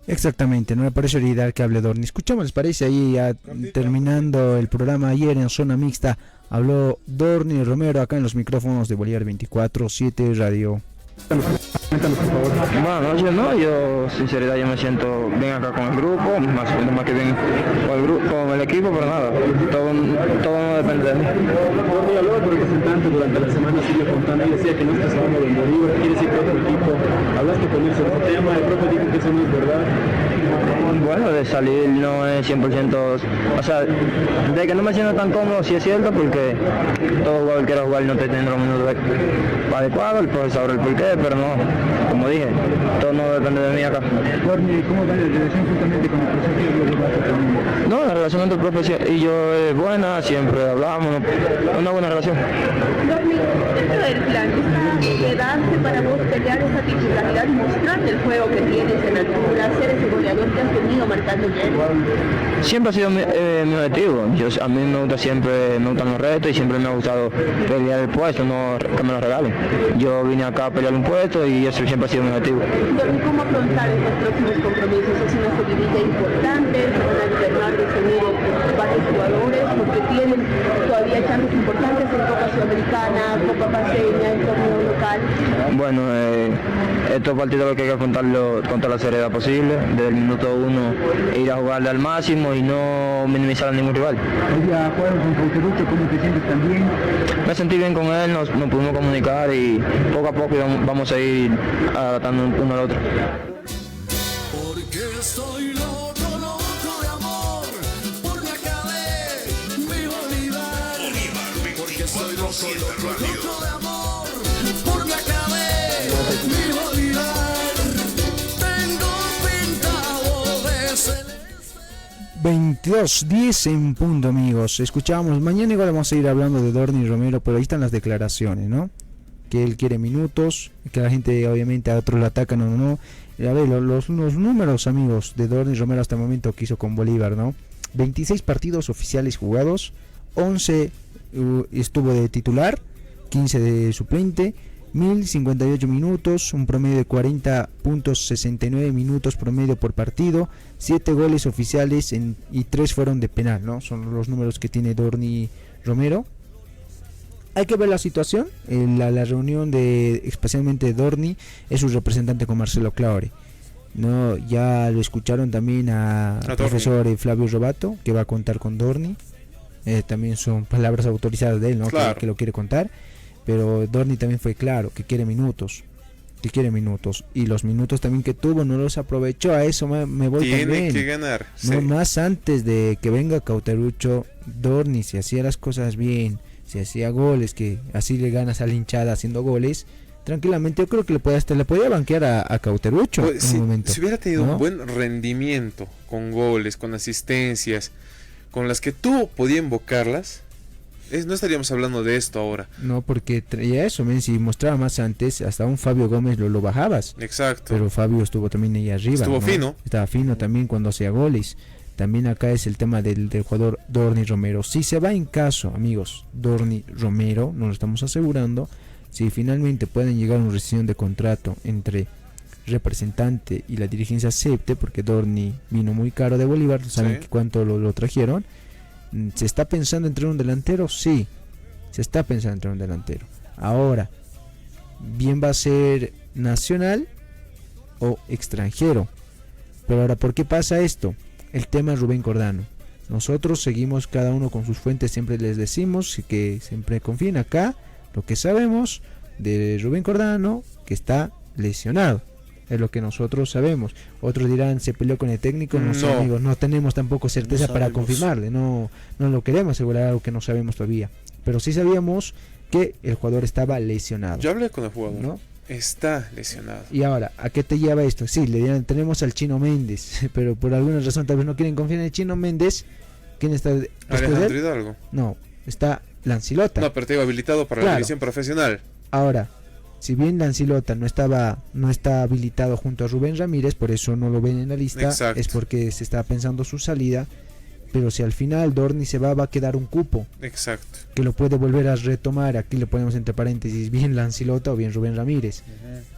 Exactamente, no me parece ideal que hable Dorni. Escuchamos, ¿les parece? Ahí ya terminando el programa ayer en Zona Mixta, habló Dorni Romero acá en los micrófonos de Bolívar 24/7 Radio. Bueno, yo sinceridad yo me siento bien acá con el grupo, más que bien con el equipo, pero nada, todo no depende de mí. Dorni hablaba con el representante durante la semana, Silvio Fontana, y decía que no estás hablando del Bolívar, quiere decir que otro equipo, hablaste con él sobre ese tema, el profe dijo que eso no es verdad. Bueno, de salir no es 100%, o sea, de que no me siento tan cómodo sí es cierto, porque todo jugador que quiera jugar no te tendrá un minuto adecuado, el profesor sabrá el porqué, pero no, como dije, todo no depende de mí acá. Dorni, ¿cómo va la relación justamente con el profesor? No, la relación entre el profesor y yo es buena, siempre hablamos, una buena relación. Dorni, dentro del plan está quedarse para vos pelear esa titularidad y mostrarte el juego que tienes en altura, ser ese goleador que has venido marcando bien. Siempre ha sido mi objetivo. A mí me gustan los retos y siempre me ha gustado pelear el puesto, no que me lo regalen. Yo vine acá a pelear un puesto y eso siempre ha sido mi objetivo. Dorni, ¿cómo afrontar estos próximos compromisos? Es una seguidilla importante, se van a alternar de sonido varios jugadores porque tienen todavía chances importantes en Copa Sudamericana, Copa Paseña, en torneo local. Bueno, estos partidos lo que hay que afrontarlo con toda la seriedad posible, desde el minuto 1 ir a jugarle al máximo y no minimizar a ningún rival. Hoy ya jugaron con Cauterucho, ¿cómo te sientes también? Me sentí bien con él, nos pudimos comunicar y poco a poco vamos a ir adaptando uno al otro. Porque estoy loco de amor, porque acabé mi Bolívar. Porque estoy loco de amor, porque acabé mi Bolívar. Tengo pintado de celeste. 22:10 en punto, amigos. Escuchamos, mañana igual vamos a ir hablando de Dorni Romero, pero ahí están las declaraciones, ¿no? Que él quiere minutos, que la gente obviamente a otros lo atacan o no. A ver, los números, amigos, de Dorni Romero hasta el momento que hizo con Bolívar, ¿no? 26 partidos oficiales jugados, 11 estuvo de titular, 15 de suplente, 1058 minutos, un promedio de 40.69 minutos promedio por partido, 7 goles oficiales y 3 fueron de penal, ¿no? Son los números que tiene Dorni Romero. Hay que ver la situación, la reunión especialmente de Dorni es su representante con Marcelo Claure, ¿no? Ya lo escucharon también al profesor Flavio Robato, que va a contar con Dorni, también son palabras autorizadas de él, ¿no? Claro. Que lo quiere contar, pero Dorni también fue claro, que quiere minutos, y los minutos también que tuvo no los aprovechó. A eso me voy Tiene también. que ganar, No sí. más antes de que venga Cauterucho, Dorni, si hacía las cosas bien, si hacía goles, que así le ganas a la hinchada haciendo goles, tranquilamente yo creo que le podía banquear a Cauterucho en un momento. Si hubiera tenido ¿no? un buen rendimiento con goles, con asistencias, con las que tú podías invocarlas, no estaríamos hablando de esto ahora. No, porque traía eso, si mostraba más antes, hasta un Fabio Gómez lo bajabas. Exacto. Pero Fabio estuvo también ahí arriba. Estuvo ¿no? fino. Estaba fino también cuando hacía goles. También acá es el tema del jugador Dorni Romero. Si se va en caso, amigos, Dorni Romero, nos lo estamos asegurando, si finalmente pueden llegar a una rescisión de contrato entre representante y la dirigencia acepte, porque Dorni vino muy caro de Bolívar, ¿saben cuánto lo trajeron? ¿Se está pensando en traer un delantero? Sí, se está pensando en traer un delantero. Ahora, bien va a ser nacional o extranjero. Pero ahora, ¿por qué pasa esto? El tema es Rubén Cordano. Nosotros seguimos cada uno con sus fuentes, siempre les decimos que siempre confíen acá. Lo que sabemos de Rubén Cordano, que está lesionado, es lo que nosotros sabemos. Otros dirán, se peleó con el técnico. No sé, amigos, no tenemos tampoco certeza para confirmarle, no lo queremos asegurar algo que no sabemos todavía, pero sí sabíamos que el jugador estaba lesionado. Yo hablé con el jugador, ¿no? está lesionado. Y ahora, ¿a qué te lleva esto? Sí, tenemos al Chino Méndez, pero por alguna razón tal vez no quieren confiar en el Chino Méndez. ¿Quién está después Alejandro de él? Hidalgo. No, está Lancilota. No, pero te iba habilitado para la división profesional. Ahora, si bien Lancilota no está habilitado junto a Rubén Ramírez, por eso no lo ven en la lista. Exacto. Es porque se está pensando su salida. Pero si al final Dorni se va a quedar un cupo. Exacto. Que lo puede volver a retomar. Aquí le ponemos entre paréntesis bien Lancilota o bien Rubén Ramírez.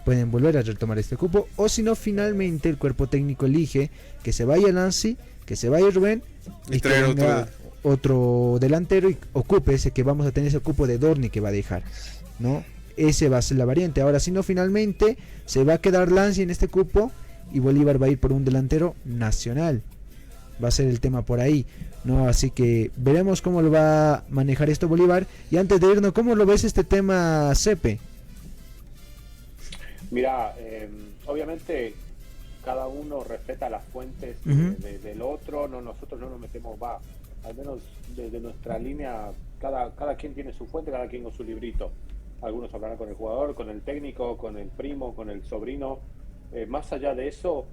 Pueden volver a retomar este cupo. O si no, finalmente el cuerpo técnico elige que se vaya Lanci, que se vaya Rubén y que venga otro delantero y ocupe ese, que vamos a tener ese cupo de Dorni que va a dejar, ¿no? Ese va a ser la variante. Ahora, si no, finalmente se va a quedar Lanci en este cupo y Bolívar va a ir por un delantero nacional. Va a ser el tema por ahí, ¿no? Así que veremos cómo lo va a manejar esto Bolívar. Y antes de irnos, ¿cómo lo ves este tema, Cepe? Mira, obviamente cada uno respeta las fuentes del otro. Nosotros no nos metemos, al menos desde nuestra línea, cada quien tiene su fuente, cada quien con su librito. Algunos hablarán con el jugador, con el técnico, con el primo, con el sobrino. Más allá de eso,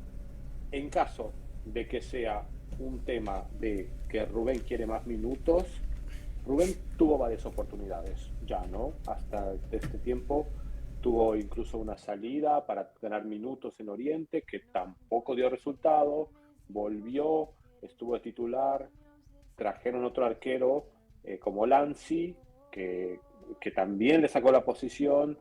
en caso de que sea un tema de que Rubén quiere más minutos, Rubén tuvo varias oportunidades ya, ¿no? Hasta este tiempo tuvo incluso una salida para ganar minutos en Oriente que tampoco dio resultado, volvió, estuvo de titular, trajeron otro arquero como Lanci que también le sacó la posición.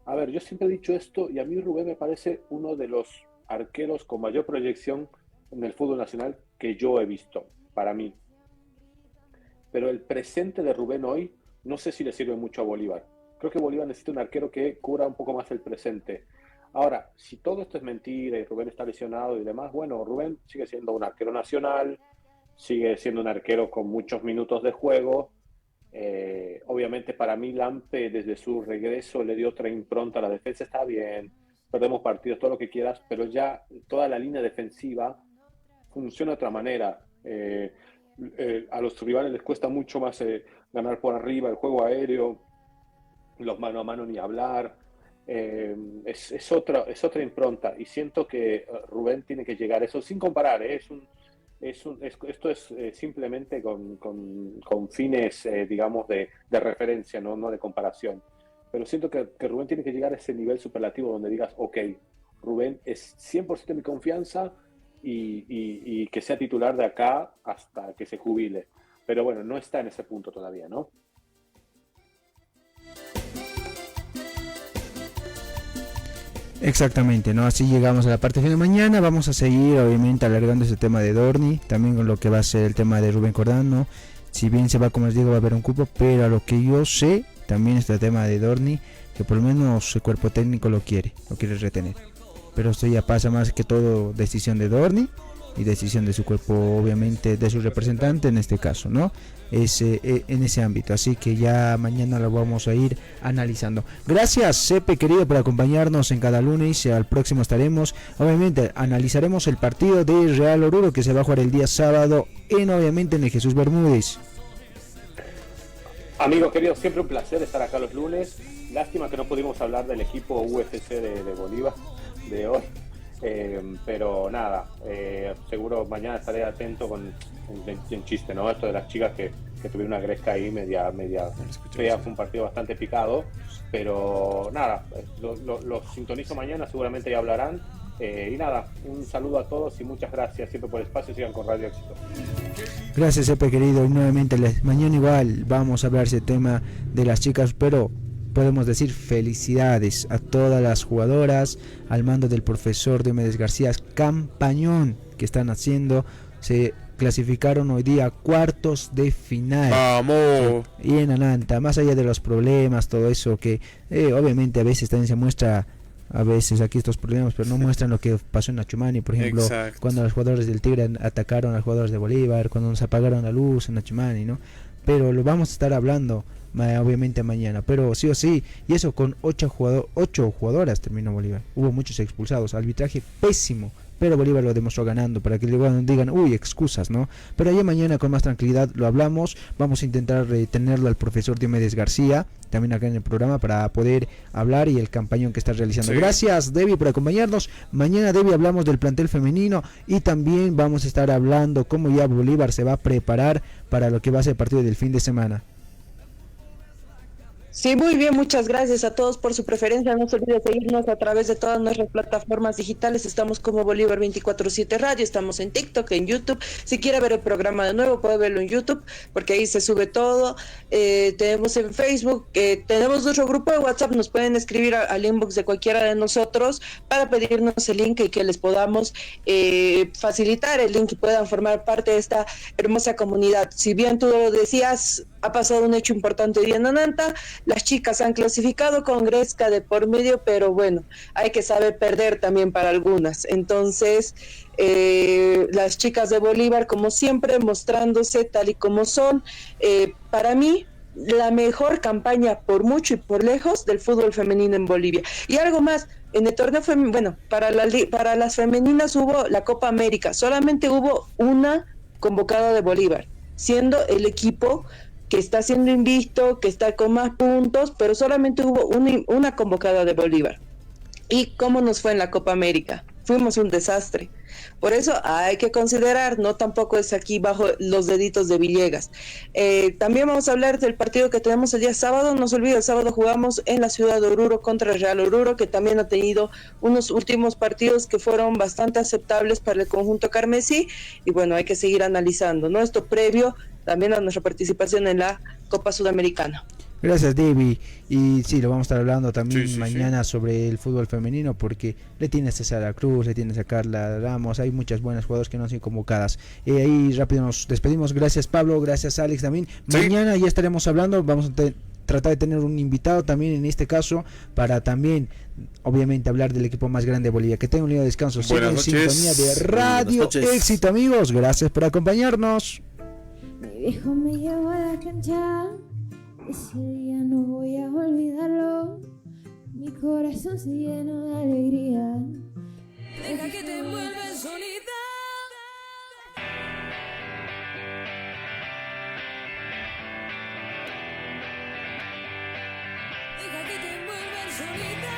A ver, yo siempre he dicho esto y a mí Rubén me parece uno de los arqueros con mayor proyección en el fútbol nacional que yo he visto, para mí. Pero el presente de Rubén hoy, no sé si le sirve mucho a Bolívar. Creo que Bolívar necesita un arquero que cubra un poco más el presente. Ahora, si todo esto es mentira y Rubén está lesionado y demás, bueno, Rubén sigue siendo un arquero nacional, sigue siendo un arquero con muchos minutos de juego. Obviamente para mí Lampe desde su regreso le dio otra impronta a la defensa. Está bien, perdemos partidos, todo lo que quieras, pero ya toda la línea defensiva funciona de otra manera. A los rivales les cuesta mucho más ganar por arriba, el juego aéreo, los mano a mano ni hablar. Es otra impronta y siento que Rubén tiene que llegar a eso sin comparar. Esto es simplemente con fines, digamos, de referencia, no de comparación. Pero siento que Rubén tiene que llegar a ese nivel superlativo donde digas, ok, Rubén es 100% mi confianza y que sea titular de acá hasta que se jubile. Pero bueno, no está en ese punto todavía, ¿no? Exactamente, ¿no? Así llegamos a la parte final. Mañana vamos a seguir, obviamente, alargando ese tema de Dorni, también con lo que va a ser el tema de Rubén Cordano. Si bien se va, como les digo, va a haber un cupo, pero a lo que yo sé, también está el tema de Dorni, que por lo menos el cuerpo técnico lo quiere retener. Pero esto ya pasa más que todo decisión de Dorni y decisión de su cuerpo, obviamente, de su representante en este caso, ¿no? En ese ámbito, así que ya mañana lo vamos a ir analizando. Gracias, Cepe querido, por acompañarnos en cada lunes. Al próximo estaremos, obviamente, analizaremos el partido de Real Oruro que se va a jugar el día sábado obviamente en el Jesús Bermúdez. Amigos queridos, siempre un placer estar acá los lunes. Lástima que no pudimos hablar del equipo UFC de Bolívar de hoy. Pero nada, seguro mañana estaré atento con un chiste, ¿no? Esto de las chicas que tuvieron una gresca ahí media fea. Fue un partido bastante picado, pero nada, los sintonizo mañana, seguramente ya hablarán. Y nada, un saludo a todos y muchas gracias siempre por el espacio. Sigan con Radio Éxito. Gracias, Epe querido, y nuevamente mañana igual vamos a hablar ese tema de las chicas, pero podemos decir felicidades a todas las jugadoras al mando del profesor Diomedes García, campañón que están haciendo. Se clasificaron hoy día a cuartos de final. ¡Vamos! Y en Ananta, más allá de los problemas, todo eso que obviamente a veces también se muestra, a veces aquí estos problemas, pero no muestran lo que pasó en Achumani, por ejemplo. Exacto. Cuando los jugadores del Tigre atacaron a los jugadores de Bolívar, cuando nos apagaron la luz en Achumani, ¿no? Pero lo vamos a estar hablando obviamente mañana, pero sí o sí, y eso con 8 jugadoras terminó Bolívar. Hubo muchos expulsados, arbitraje pésimo pero Bolívar lo demostró ganando, para que luego digan, uy, excusas, ¿no? Pero ya mañana con más tranquilidad lo hablamos, vamos a intentar tenerlo al profesor Diomedes García, también acá en el programa, para poder hablar y el campañón que está realizando. Sí. Gracias, Debbie, por acompañarnos. Mañana, Debbie, hablamos del plantel femenino y también vamos a estar hablando cómo ya Bolívar se va a preparar para lo que va a ser el partido del fin de semana. Sí, muy bien, muchas gracias a todos por su preferencia. No se olviden seguirnos a través de todas nuestras plataformas digitales. Estamos como Bolívar 24/7 Radio, estamos en TikTok, en YouTube. Si quiere ver el programa de nuevo, puede verlo en YouTube, porque ahí se sube todo. Tenemos en Facebook, tenemos nuestro grupo de WhatsApp, nos pueden escribir al inbox de cualquiera de nosotros para pedirnos el link y que les podamos facilitar el link y puedan formar parte de esta hermosa comunidad. Si bien tú lo decías, ha pasado un hecho importante hoy en Ananta. Las chicas han clasificado con Gresca de por medio, pero bueno, hay que saber perder también para algunas. Entonces, las chicas de Bolívar, como siempre, mostrándose tal y como son. Para mí, la mejor campaña por mucho y por lejos del fútbol femenino en Bolivia. Y algo más, en el torneo femenino, bueno, para las femeninas hubo la Copa América, solamente hubo una convocada de Bolívar, siendo el equipo que está siendo invicto, que está con más puntos, pero solamente hubo una convocada de Bolívar. ¿Y cómo nos fue en la Copa América? Fuimos un desastre. Por eso hay que considerar, no tampoco es aquí bajo los deditos de Villegas. También vamos a hablar del partido que tenemos el día sábado. No se olvide, el sábado jugamos en la ciudad de Oruro contra el Real Oruro, que también ha tenido unos últimos partidos que fueron bastante aceptables para el conjunto carmesí. Y bueno, hay que seguir analizando, ¿no? Esto previo también a nuestra participación en la Copa Sudamericana. Gracias, Debbie. Y sí, lo vamos a estar hablando también mañana sobre el fútbol femenino, porque le tienes a Sara Cruz, le tienes a Carla Ramos, hay muchas buenas jugadoras que no han sido convocadas. Ahí rápido nos despedimos. Gracias, Pablo, gracias, Alex, también. Sí. Mañana ya estaremos hablando, vamos a tratar de tener un invitado también en este caso, para también, obviamente, hablar del equipo más grande de Bolivia. Que tenga un lindo descanso. Buenas noches. En sintonía de Radio Éxito, amigos. Gracias por acompañarnos. Mi viejo me llevó a la cancha. Ese día no voy a olvidarlo. Mi corazón se llenó de alegría. Deja que te envuelva el sonido. Deja que te envuelva el sonido.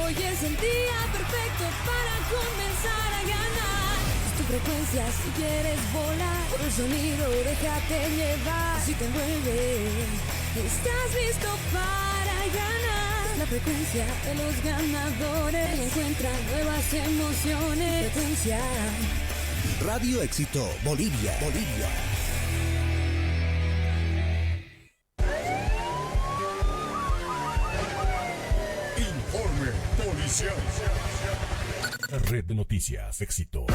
Hoy es el día perfecto para comenzar a ganar. Es tu frecuencia si quieres volar. Por el sonido déjate llevar. Si te envuelve, estás listo para ganar. Es la frecuencia de los ganadores. Encuentra nuevas emociones. Frecuencia. Radio Éxito Bolivia. Informe policial. Red de Noticias Éxito.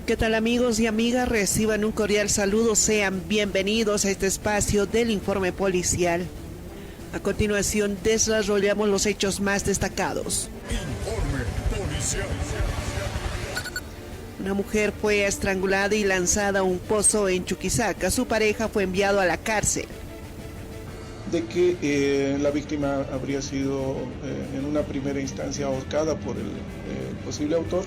¿Qué tal, amigos y amigas? Reciban un cordial saludo, sean bienvenidos a este espacio del informe policial. A continuación desarrollamos los hechos más destacados. Informe policial. Una mujer fue estrangulada y lanzada a un pozo en Chuquisaca. Su pareja fue enviado a la cárcel. De que la víctima habría sido en una primera instancia ahorcada por el posible autor